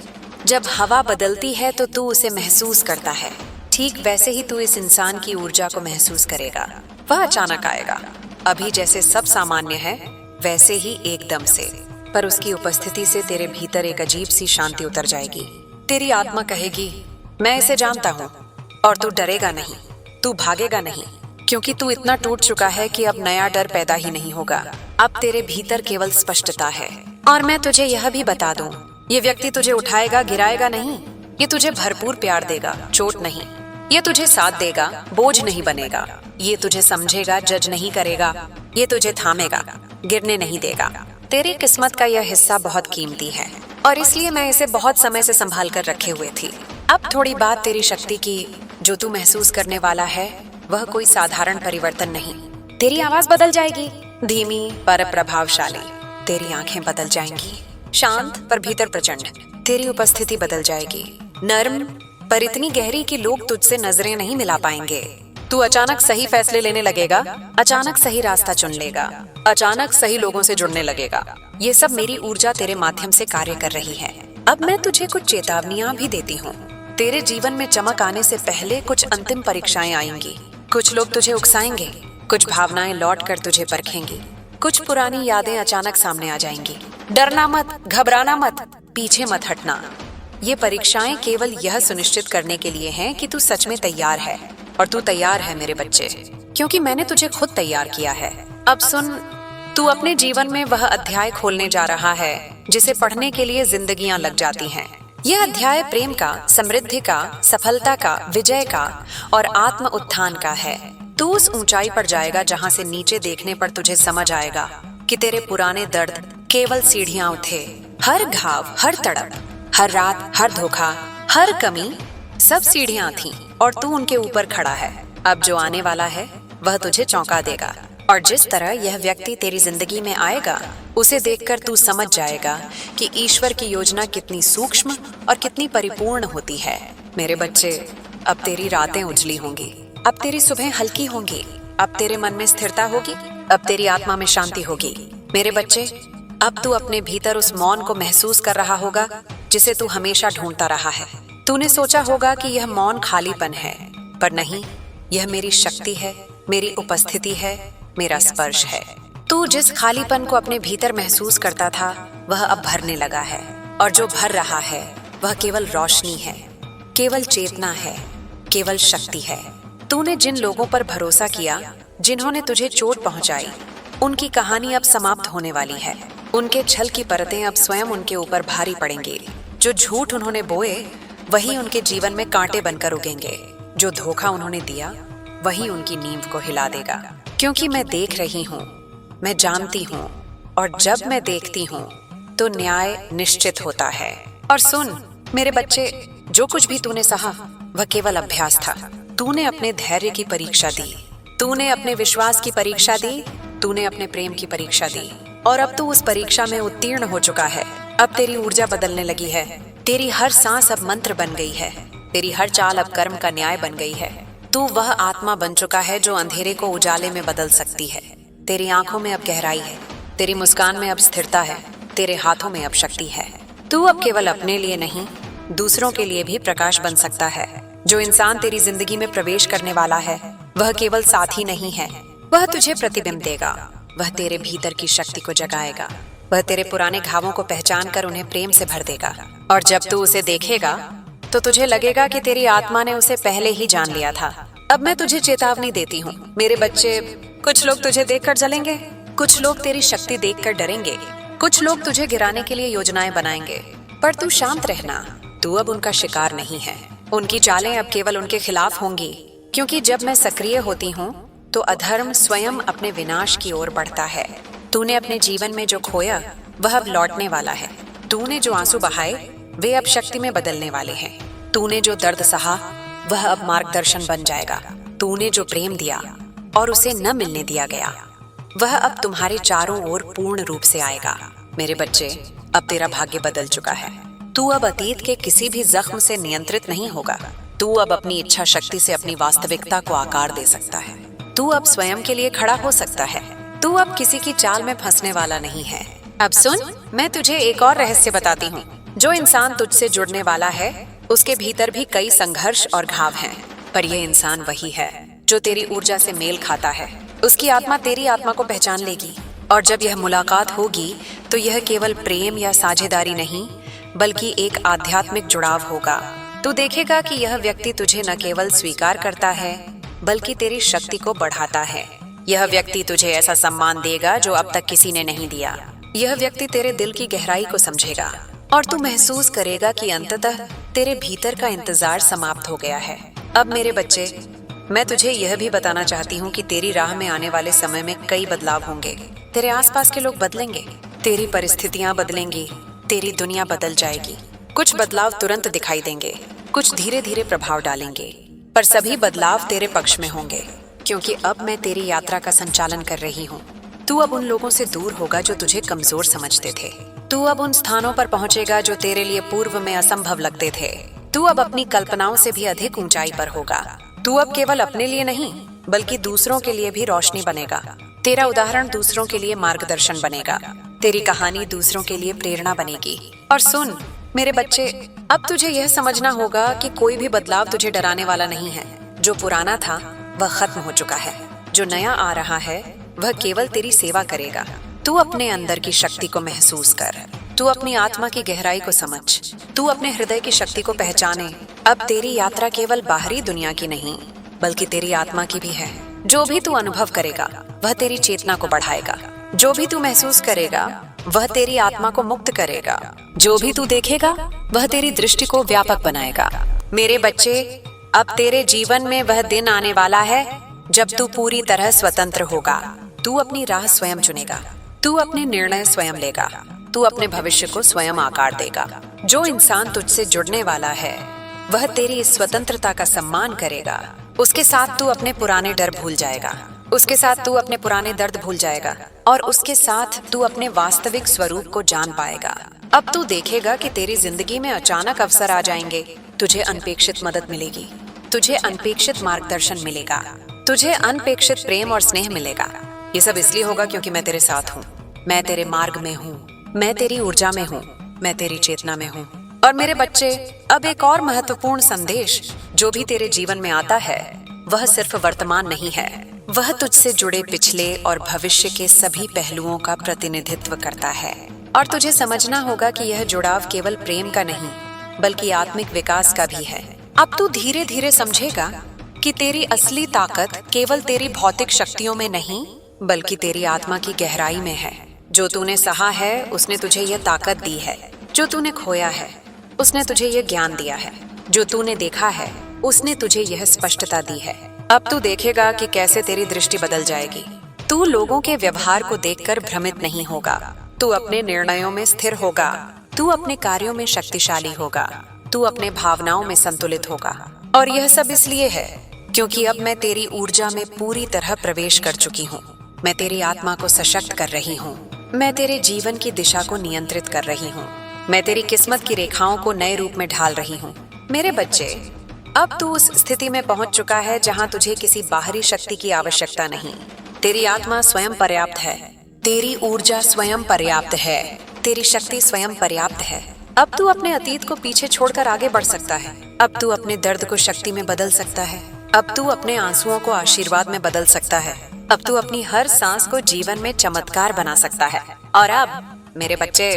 जब हवा बदलती है तो तू उसे महसूस करता है। ठीक वैसे ही तू इस इंसान की ऊर्जा को महसूस करेगा। वह अचानक आएगा, अभी जैसे सब सामान्य है वैसे ही एकदम से, पर उसकी उपस्थिति से तेरे भीतर एक अजीब सी शांति उतर जाएगी। तेरी आत्मा कहेगी, मैं इसे जानता हूँ, और तू डरेगा नहीं, तू भागेगा नहीं, क्योंकि तू इतना टूट चुका है कि अब नया डर पैदा ही नहीं होगा। अब तेरे भीतर केवल स्पष्टता है। और मैं तुझे यह भी बता दूं, ये व्यक्ति तुझे उठाएगा, गिराएगा नहीं। ये तुझे भरपूर प्यार देगा, चोट नहीं। ये तुझे साथ देगा, बोझ नहीं बनेगा। ये तुझे समझेगा, जज नहीं करेगा। ये तुझे थामेगा, गिरने नहीं देगा। तेरी किस्मत का यह हिस्सा बहुत कीमती है और इसलिए मैं इसे बहुत समय से संभाल कर रखे हुए थी। अब थोड़ी बात तेरी शक्ति की। जो तू महसूस करने वाला है वह कोई साधारण परिवर्तन नहीं। तेरी आवाज बदल जाएगी, धीमी पर प्रभावशाली। तेरी आंखें बदल जाएंगी, शांत पर भीतर प्रचंड। तेरी उपस्थिति बदल जाएगी, नर्म पर इतनी गहरी कि लोग तुझसे नजरें नहीं मिला पाएंगे। तू अचानक सही फैसले लेने लगेगा, अचानक सही रास्ता चुन लेगा, अचानक सही लोगों से जुड़ने लगेगा। ये सब मेरी ऊर्जा तेरे माध्यम से कार्य कर रही है। अब मैं तुझे कुछ चेतावनियां भी देती हूँ। तेरे जीवन में चमक आने से पहले कुछ अंतिम परीक्षाएं आएंगी। कुछ लोग तुझे उकसाएंगे, कुछ भावनाएं लौट कर तुझे परखेंगी, कुछ पुरानी यादें अचानक सामने आ जाएंगी। डरना मत, घबराना मत, पीछे मत हटना। ये परीक्षाएं केवल यह सुनिश्चित करने के लिए हैं कि तू सच में तैयार है। और तू तैयार है मेरे बच्चे, क्योंकि मैंने तुझे खुद तैयार किया है। अब सुन, तू अपने जीवन में वह अध्याय खोलने जा रहा है जिसे पढ़ने के लिए जिंदगियां लग जाती हैं। यह अध्याय प्रेम का, समृद्धि का, सफलता का, विजय का और आत्म उत्थान का है। तू उस ऊंचाई पर जाएगा जहां से नीचे देखने पर तुझे समझ आएगा कि तेरे पुराने दर्द केवल सीढ़ियां थे। हर घाव, हर तड़प, हर रात, हर धोखा, हर कमी, सब सीढ़ियां थीं और तू उनके ऊपर खड़ा है। अब जो आने वाला है वह तुझे चौंका देगा। और जिस तरह यह व्यक्ति तेरी जिंदगी में आएगा उसे देखकर तू समझ जाएगा कि ईश्वर की योजना कितनी सूक्ष्म और कितनी परिपूर्ण होती है। मेरे बच्चे, अब तेरी रातें उजली होंगी, अब तेरी सुबह हल्की होंगी, अब तेरे मन में स्थिरता होगी, अब तेरी आत्मा में शांति होगी। मेरे बच्चे, अब तू अपने भीतर उस मौन को महसूस कर रहा होगा जिसे तू हमेशा ढूंढता रहा है। तूने सोचा होगा कि यह मौन खालीपन है, पर नहीं, यह मेरी शक्ति है, मेरी उपस्थिति है, मेरा स्पर्श है। तू जिस खालीपन को अपने भीतर महसूस करता था वह अब भरने लगा है, और जो भर रहा है वह केवल रोशनी है, केवल चेतना है, केवल शक्ति है। तूने जिन लोगों पर भरोसा किया, जिन्होंने तुझे चोट पहुंचाई, उनकी कहानी अब समाप्त होने वाली है। उनके छल की परतें अब स्वयं उनके ऊपर भारी पड़ेंगी। जो झूठ उन्होंने बोए वही उनके जीवन में कांटे बनकर उगेंगे। जो धोखा उन्होंने दिया वही उनकी नींव को हिला देगा। क्योंकि मैं देख रही हूँ, मैं जानती हूँ, और जब मैं देखती हूँ तो न्याय निश्चित होता है। और सुन मेरे बच्चे, जो कुछ भी तूने सहा वह केवल अभ्यास था। तूने अपने धैर्य की परीक्षा दी, तूने अपने विश्वास की परीक्षा दी, तूने अपने प्रेम की परीक्षा दी, और अब तू उस परीक्षा में उत्तीर्ण हो चुका है। अब तेरी ऊर्जा बदलने लगी है। तेरी हर सांस अब मंत्र बन गई है। तेरी हर चाल अब कर्म का न्याय बन गई है। तू वह आत्मा बन चुका है जो अंधेरे को उजाले में बदल सकती है। तेरी आंखों में अब गहराई है, तेरी मुस्कान में अब स्थिरता है, तेरे हाथों में अब शक्ति है। तू अब केवल अपने लिए नहीं, दूसरों के लिए भी प्रकाश बन सकता है। जो इंसान तेरी जिंदगी में प्रवेश करने वाला है वह केवल साथी नहीं है, वह तुझे प्रतिबिंब देगा। वह तेरे भीतर की शक्ति को जगाएगा। वह तेरे पुराने घावों को पहचान कर उन्हें प्रेम से भर देगा। और जब तू उसे देखेगा तो तुझे लगेगा कि तेरी आत्मा ने उसे पहले ही जान लिया था। अब मैं तुझे चेतावनी देती हूँ मेरे बच्चे। कुछ लोग तुझे देखकर जलेंगे, कुछ लोग तेरी शक्ति देखकर डरेंगे, कुछ लोग तुझे गिराने के लिए योजनाएं बनाएंगे, पर तू शांत रहना। तू अब उनका शिकार नहीं है। उनकी चालें अब केवल उनके खिलाफ होंगी, क्योंकि जब मैं सक्रिय होती हूँ तो अधर्म स्वयं अपने विनाश की ओर बढ़ता है। तूने अपने जीवन में जो खोया वह अब लौटने वाला है। तूने जो आंसू बहाए वे अब शक्ति में बदलने वाले हैं। तूने जो दर्द सहा वह अब मार्गदर्शन बन जाएगा। तूने जो प्रेम दिया और उसे न मिलने दिया गया वह अब तुम्हारे चारों ओर पूर्ण रूप से आएगा। मेरे बच्चे, अब तेरा भाग्य बदल चुका है। तू अब अतीत के किसी भी जख्म से नियंत्रित नहीं होगा। तू अब अपनी इच्छा शक्ति से अपनी वास्तविकता को आकार दे सकता है। तू अब स्वयं के लिए खड़ा हो सकता है। तू अब किसी की चाल में फंसने वाला नहीं है। अब सुन, मैं तुझे एक और रहस्य बताती हूँ। जो इंसान तुझसे जुड़ने वाला है उसके भीतर भी कई संघर्ष और घाव हैं, पर यह इंसान वही है जो तेरी ऊर्जा से मेल खाता है। उसकी आत्मा तेरी आत्मा को पहचान लेगी, और जब यह मुलाकात होगी तो यह केवल प्रेम या साझेदारी नहीं बल्कि एक आध्यात्मिक जुड़ाव होगा। तू देखेगा कि यह व्यक्ति तुझे न केवल स्वीकार करता है बल्कि तेरी शक्ति को बढ़ाता है। यह व्यक्ति तुझे ऐसा सम्मान देगा जो अब तक किसी ने नहीं दिया। यह व्यक्ति तेरे दिल की गहराई को समझेगा और तू महसूस करेगा कि अंततः तेरे भीतर का इंतजार समाप्त हो गया है। अब मेरे बच्चे, मैं तुझे यह भी बताना चाहती हूँ कि तेरी राह में आने वाले समय में कई बदलाव होंगे। तेरे आसपास के लोग बदलेंगे, तेरी परिस्थितियां बदलेंगी, तेरी दुनिया बदल जाएगी। कुछ बदलाव तुरंत दिखाई देंगे, कुछ धीरे धीरे प्रभाव डालेंगे, पर सभी बदलाव तेरे पक्ष में होंगे, क्योंकि अब मैं तेरी यात्रा का संचालन कर रही हूँ। तू अब उन लोगों से दूर होगा जो तुझे कमजोर समझते थे। तू अब उन स्थानों पर पहुंचेगा जो तेरे लिए पूर्व में असंभव लगते थे। तू अब अपनी कल्पनाओं से भी अधिक ऊंचाई पर होगा। तू अब केवल अपने लिए नहीं, बल्कि दूसरों के लिए भी रोशनी बनेगा। तेरा उदाहरण दूसरों के लिए मार्गदर्शन बनेगा। तेरी कहानी दूसरों के लिए प्रेरणा बनेगी। और सुन मेरे बच्चे, अब तुझे यह समझना होगा कि कोई भी बदलाव तुझे डराने वाला नहीं है। जो पुराना था वह खत्म हो चुका है। जो नया आ रहा है वह केवल तेरी सेवा करेगा। तू अपने अंदर की शक्ति को महसूस कर। तू अपनी आत्मा की गहराई को समझ। तू अपने हृदय की शक्ति को पहचाने। अब तेरी यात्रा केवल बाहरी दुनिया की नहीं, बल्कि तेरी आत्मा की भी है। जो भी तू अनुभव करेगा वह तेरी चेतना को बढ़ाएगा। जो भी तू महसूस करेगा वह तेरी आत्मा को मुक्त करेगा। जो भी तू देखेगा वह तेरी दृष्टि को व्यापक बनाएगा। मेरे बच्चे, अब तेरे जीवन में वह दिन आने वाला है जब तू पूरी तरह स्वतंत्र होगा। तू अपनी राह स्वयं चुनेगा। तू अपने निर्णय स्वयं लेगा। तू अपने भविष्य को स्वयं आकार देगा। जो इंसान तुझसे जुड़ने वाला है वह तेरी इस स्वतंत्रता का सम्मान करेगा। उसके साथ तू अपने पुराने डर भूल जाएगा। उसके साथ तू अपने पुराने दर्द भूल जाएगा और उसके साथ तू अपने वास्तविक स्वरूप को जान पाएगा। अब तू देखेगा कि तेरी जिंदगी में अचानक अवसर आ जाएंगे। तुझे अनपेक्षित मदद मिलेगी। तुझे अनपेक्षित मार्गदर्शन मिलेगा। तुझे अनपेक्षित प्रेम और स्नेह मिलेगा। ये सब इसलिए होगा क्योंकि मैं तेरे साथ हूँ। मैं तेरे मार्ग में हूँ। मैं तेरी ऊर्जा में हूँ। मैं तेरी चेतना में हूँ। और मेरे बच्चे, अब एक और महत्वपूर्ण संदेश, जो भी तेरे जीवन में आता है वह सिर्फ वर्तमान नहीं है। वह तुझसे जुड़े पिछले और भविष्य के सभी पहलुओं का प्रतिनिधित्व करता है। और तुझे समझना होगा कि यह जुड़ाव केवल प्रेम का नहीं, बल्कि आत्मिक विकास का भी है। अब तू धीरे धीरे समझेगा कि तेरी असली ताकत केवल तेरी भौतिक शक्तियों में नहीं, बल्कि तेरी आत्मा की गहराई में है। जो तूने सहा है उसने तुझे यह ताकत दी है। जो तूने खोया है उसने तुझे यह ज्ञान दिया है। जो तूने देखा है उसने तुझे यह स्पष्टता दी है। अब तू देखेगा कि कैसे तेरी दृष्टि बदल जाएगी। तू लोगों के व्यवहार को देखकर भ्रमित नहीं होगा। तू अपने निर्णयों में स्थिर होगा। तू अपने कार्यों में शक्तिशाली होगा। तू अपने भावनाओं में संतुलित होगा। और यह सब इसलिए है क्योंकि अब मैं तेरी ऊर्जा में पूरी तरह प्रवेश कर चुकी हूँ। मैं तेरी आत्मा को सशक्त कर रही हूँ। मैं तेरे जीवन की दिशा को नियंत्रित कर रही हूँ। मैं तेरी किस्मत की रेखाओं को नए रूप में ढाल रही हूँ। मेरे बच्चे, अब तू उस स्थिति में पहुंच चुका है जहां तुझे किसी बाहरी शक्ति की आवश्यकता नहीं। तेरी आत्मा स्वयं पर्याप्त है। तेरी ऊर्जा स्वयं पर्याप्त है। तेरी शक्ति स्वयं पर्याप्त है। अब तू अपने अतीत को पीछे छोड़कर आगे बढ़ सकता है। अब तू अपने दर्द को शक्ति में बदल सकता है। अब तू अपने आंसुओं को आशीर्वाद में बदल सकता है। अब तू अपनी हर सांस को जीवन में चमत्कार बना सकता है। और अब मेरे बच्चे,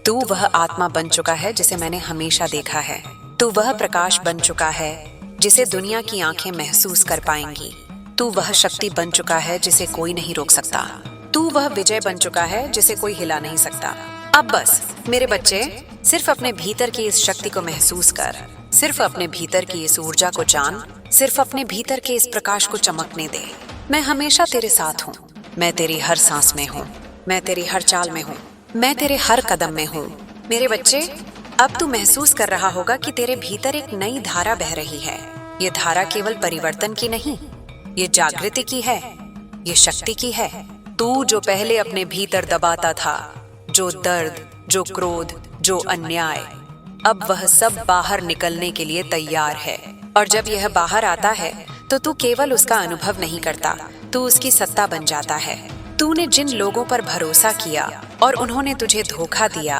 तू वह आत्मा बन चुका है जिसे मैंने हमेशा देखा है। तू वह प्रकाश बन चुका है जिसे दुनिया की आंखें महसूस कर पाएंगी। तू वह शक्ति बन चुका है जिसे कोई नहीं रोक सकता। तू वह विजय बन चुका है जिसे कोई हिला नहीं सकता। अब बस मेरे बच्चे, सिर्फ अपने भीतर की इस शक्ति को महसूस कर। सिर्फ अपने भीतर की इस ऊर्जा को जान। सिर्फ अपने भीतर के इस प्रकाश को चमकने दे। मैं हमेशा तेरे साथ हूँ। मैं तेरी हर सांस में हूँ। मैं तेरी हर चाल में हूँ। मैं तेरे हर कदम में हूँ। मेरे बच्चे, अब तू महसूस कर रहा होगा कि तेरे भीतर एक नई धारा बह रही है। ये धारा केवल परिवर्तन की नहीं, ये जागृति की है। ये शक्ति की है। तू जो पहले अपने भीतर दबाता था, जो दर्द, जो क्रोध, जो अन्याय, अब वह सब बाहर निकलने के लिए तैयार है। और जब यह बाहर आता है तो तू केवल उसका अनुभव नहीं करता, तू उसकी सत्ता बन जाता है। तूने जिन लोगों पर भरोसा किया और उन्होंने तुझे धोखा दिया,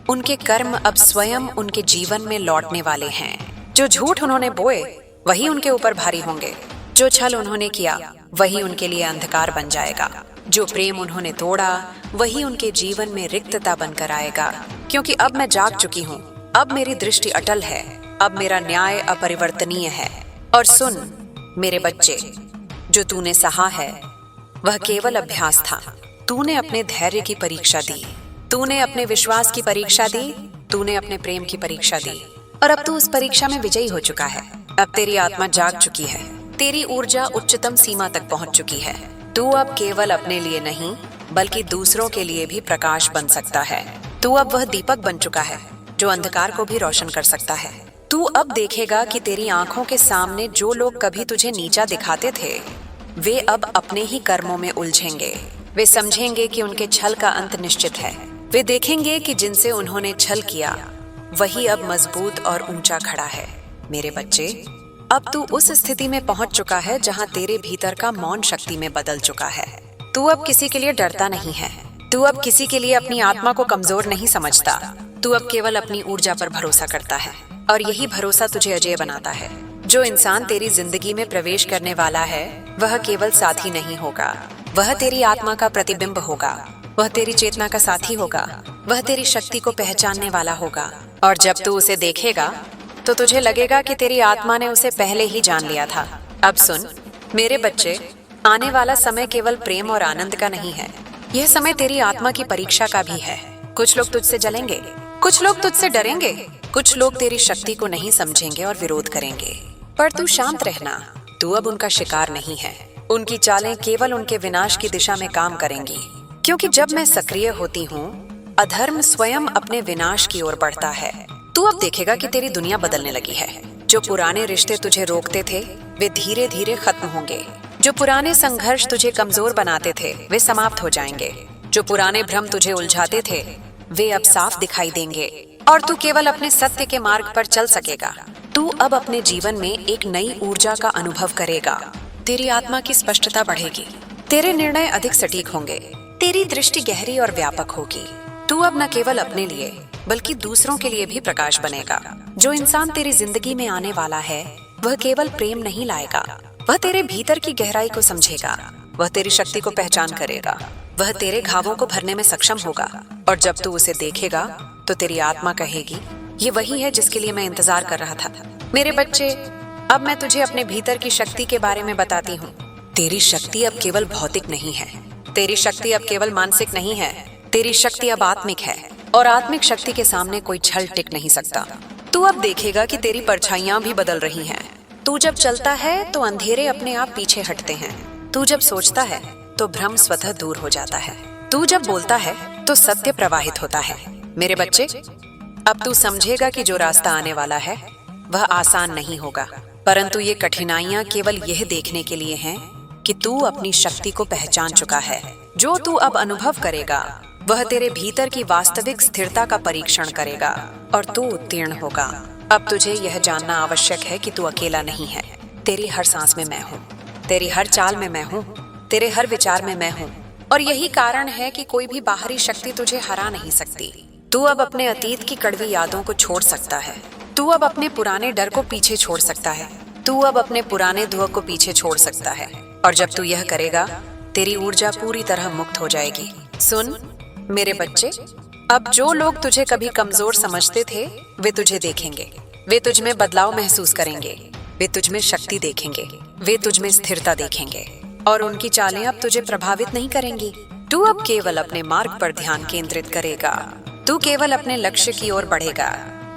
उनके कर्म अब स्वयं उनके जीवन में लौटने वाले हैं। जो झूठ उन्होंने बोए वही उनके ऊपर भारी होंगे। जो छल उन्होंने किया वही उनके लिए अंधकार बन जाएगा। जो प्रेम उन्होंने तोड़ा वही उनके जीवन में रिक्तता बनकर आएगा। क्योंकि अब मैं जाग चुकी हूँ। अब मेरी दृष्टि अटल है। अब मेरा न्याय अपरिवर्तनीय है। और सुन मेरे बच्चे, जो तूने सहा है वह केवल अभ्यास था। तूने अपने धैर्य की परीक्षा दी। तूने अपने विश्वास की परीक्षा दी। तूने अपने प्रेम की परीक्षा दी। और अब तू उस परीक्षा में विजयी हो चुका है। अब तेरी आत्मा जाग चुकी है, तेरी ऊर्जा उच्चतम सीमा तक पहुंच चुकी है। तू अब केवल अपने लिए नहीं बल्कि दूसरों के लिए भी प्रकाश बन सकता है। तू अब वह दीपक बन चुका है जो अंधकार को भी रोशन कर सकता है। तू अब देखेगा कि तेरी आंखों के सामने जो लोग कभी तुझे नीचा दिखाते थे, वे अब अपने ही कर्मों में उलझेंगे। वे समझेंगे कि उनके छल का अंत निश्चित है। वे देखेंगे कि जिनसे उन्होंने छल किया वही अब मजबूत और ऊंचा खड़ा है। मेरे बच्चे, अब तू उस स्थिति में पहुंच चुका है जहां तेरे भीतर का मौन शक्ति में बदल चुका है। तू अब किसी के लिए डरता नहीं है। तू अब किसी के लिए अपनी आत्मा को कमजोर नहीं समझता। तू अब केवल अपनी ऊर्जा पर भरोसा करता है और यही भरोसा तुझे अजेय बनाता है। जो इंसान तेरी जिंदगी में प्रवेश करने वाला है वह केवल साथी नहीं होगा, वह तेरी आत्मा का प्रतिबिंब होगा, वह तेरी चेतना का साथी होगा, वह तेरी शक्ति को पहचानने वाला होगा। और जब तू उसे देखेगा तो तुझे लगेगा कि तेरी आत्मा ने उसे पहले ही जान लिया था। अब सुन मेरे बच्चे, आने वाला समय केवल प्रेम और आनंद का नहीं है, यह समय तेरी आत्मा की परीक्षा का भी है। कुछ लोग तुझसे जलेंगे, कुछ लोग तुझसे डरेंगे, कुछ लोग तेरी शक्ति को नहीं समझेंगे और विरोध करेंगे, पर तू शांत रहना। तू अब उनका शिकार नहीं है। उनकी चालें केवल उनके विनाश की दिशा में काम करेंगी, क्योंकि जब मैं सक्रिय होती हूँ अधर्म स्वयं अपने विनाश की ओर बढ़ता है। तू अब देखेगा कि तेरी दुनिया बदलने लगी है। जो पुराने रिश्ते तुझे रोकते थे वे धीरे धीरे खत्म होंगे। जो पुराने संघर्ष तुझे कमजोर बनाते थे वे समाप्त हो जाएंगे। जो पुराने भ्रम तुझे उलझाते थे वे अब साफ दिखाई देंगे और तू केवल अपने सत्य के मार्ग पर चल सकेगा। तू अब अपने जीवन में एक नई ऊर्जा का अनुभव करेगा। तेरी आत्मा की स्पष्टता बढ़ेगी, तेरे निर्णय अधिक सटीक होंगे, तेरी दृष्टि गहरी और व्यापक होगी। तू अब न केवल अपने लिए बल्कि दूसरों के लिए भी प्रकाश बनेगा। जो इंसान तेरी जिंदगी में आने वाला है वह केवल प्रेम नहीं लाएगा, वह तेरे भीतर की गहराई को समझेगा, वह तेरी शक्ति को पहचान करेगा, वह तेरे घावों को भरने में सक्षम होगा। और जब तू उसे देखेगा तो तेरी आत्मा कहेगी, ये वही है जिसके लिए मैं इंतजार कर रहा था। मेरे बच्चे, अब मैं तुझे अपने भीतर की शक्ति के बारे में बताती हूँ। तेरी शक्ति अब केवल भौतिक नहीं है, तेरी शक्ति अब केवल मानसिक नहीं है, तेरी शक्ति अब आत्मिक है और आत्मिक शक्ति के सामने कोई छल टिक नहीं सकता। तू अब देखेगा कि तेरी परछाइयां भी बदल रही हैं। तू जब चलता है तो अंधेरे अपने आप पीछे हटते हैं। तू जब सोचता है तो भ्रम स्वतः दूर हो जाता है। तू जब बोलता है तो सत्य प्रवाहित होता है। मेरे बच्चे, अब तू समझेगा कि जो रास्ता आने वाला है वह आसान नहीं होगा, परंतु ये कठिनाइयां केवल यह देखने के लिए हैं कि तू अपनी शक्ति को पहचान चुका है। जो तू अब अनुभव करेगा वह तेरे भीतर की वास्तविक स्थिरता का परीक्षण करेगा और तू उत्तीर्ण होगा। अब तुझे यह जानना आवश्यक है कि तू अकेला नहीं है। तेरी हर सांस में मैं हूँ, तेरी हर चाल में मैं हूँ, तेरे हर विचार में मैं हूँ, और यही कारण है कि कोई भी बाहरी शक्ति तुझे हरा नहीं सकती। तू अब अपने अतीत की कड़वी यादों को छोड़ सकता है। तू अब अपने पुराने डर को पीछे छोड़ सकता है। तू अब अपने पुराने दुख को पीछे छोड़ सकता है। और जब तू यह करेगा तेरी ऊर्जा पूरी तरह मुक्त हो जाएगी। सुन मेरे बच्चे, अब जो लोग तुझे कभी कमजोर समझते थे वे तुझे देखेंगे, वे तुझ में बदलाव महसूस करेंगे, वे तुझ में शक्ति देखेंगे, वे तुझ में स्थिरता देखेंगे और उनकी चालें अब तुझे प्रभावित नहीं करेंगी। तू अब केवल अपने मार्ग पर ध्यान केंद्रित करेगा। तू केवल अपने लक्ष्य की ओर बढ़ेगा।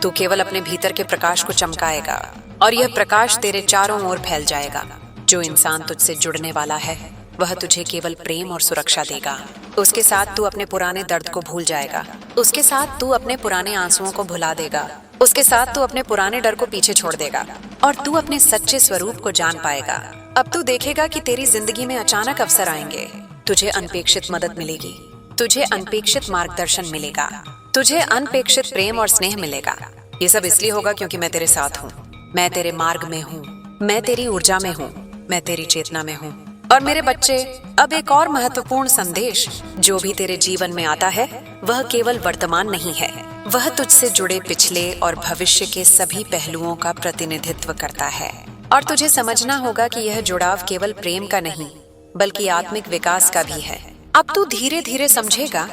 तू केवल अपने भीतर के प्रकाश को चमकाएगा और यह प्रकाश तेरे चारों ओर फैल जाएगा। जो इंसान तुझसे जुड़ने वाला है वह तुझे केवल प्रेम और सुरक्षा देगा। उसके साथ तू अपने पुराने दर्द को भूल जाएगा। उसके साथ तू अपने पुराने आंसुओं को भुला देगा। उसके साथ तू अपने पुराने डर को पीछे छोड़ देगा और तू अपने सच्चे स्वरूप को जान पाएगा। अब तू देखेगा कि तेरी जिंदगी में अचानक अवसर आएंगे। तुझे अनपेक्षित मदद मिलेगी, तुझे अनपेक्षित मार्गदर्शन मिलेगा, तुझे अनपेक्षित प्रेम और स्नेह मिलेगा। ये सब इसलिए होगा क्योंकि मैं तेरे साथ हूँ, मैं तेरे मार्ग में हूँ, मैं तेरी ऊर्जा में हूँ, मैं तेरी चेतना में हूँ। और मेरे बच्चे, अब एक और महत्वपूर्ण संदेश, जो भी तेरे जीवन में आता है वह केवल वर्तमान नहीं है, वह तुझसे जुड़े पिछले और भविष्य के सभी पहलुओं का प्रतिनिधित्व करता है। और तुझे समझना होगा कि यह जुड़ाव केवल प्रेम का नहीं बल्कि आत्मिक विकास का भी है। अब तू धीरे धीरे समझेगा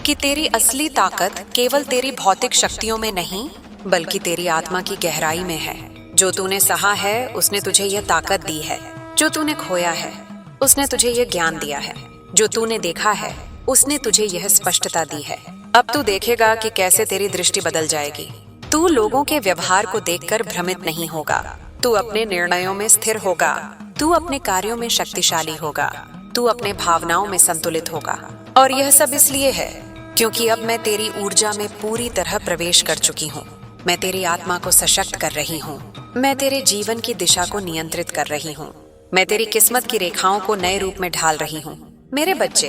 कि तेरी असली ताकत केवल तेरी भौतिक शक्तियों में नहीं बल्कि तेरी आत्मा की गहराई में है। जो तूने सहा है उसने तुझे यह ताकत दी है, जो तूने खोया है उसने तुझे यह ज्ञान दिया है, जो तूने देखा है उसने तुझे यह स्पष्टता दी है। अब तू देखेगा कि कैसे तेरी दृष्टि बदल जाएगी। तू लोगों के व्यवहार को देखकर भ्रमित नहीं होगा, तू अपने निर्णयों में स्थिर होगा, तू अपने कार्यों में शक्तिशाली होगा, तू अपने भावनाओं में संतुलित होगा। और यह सब इसलिए है क्योंकि अब मैं तेरी ऊर्जा में पूरी तरह प्रवेश कर चुकी हूँ। मैं तेरी आत्मा को सशक्त कर रही हूँ। मैं तेरे जीवन की दिशा को नियंत्रित कर रही हूँ। मैं तेरी किस्मत की रेखाओं को नए रूप में ढाल रही हूँ। मेरे बच्चे,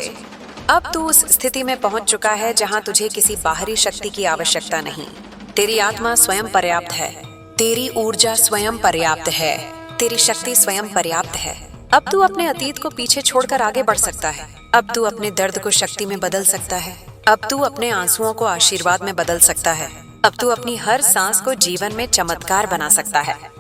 अब तू उस स्थिति में पहुंच चुका है जहां तुझे किसी बाहरी शक्ति की आवश्यकता नहीं। तेरी आत्मा स्वयं पर्याप्त है, तेरी ऊर्जा स्वयं पर्याप्त है, तेरी शक्ति स्वयं पर्याप्त है। अब तू अपने अतीत को पीछे छोड़कर आगे बढ़ सकता है। अब तू अपने दर्द को शक्ति में बदल सकता है। अब तू अपने आंसुओं को आशीर्वाद में बदल सकता है। अब तू अपनी हर सांस को जीवन में चमत्कार बना सकता है।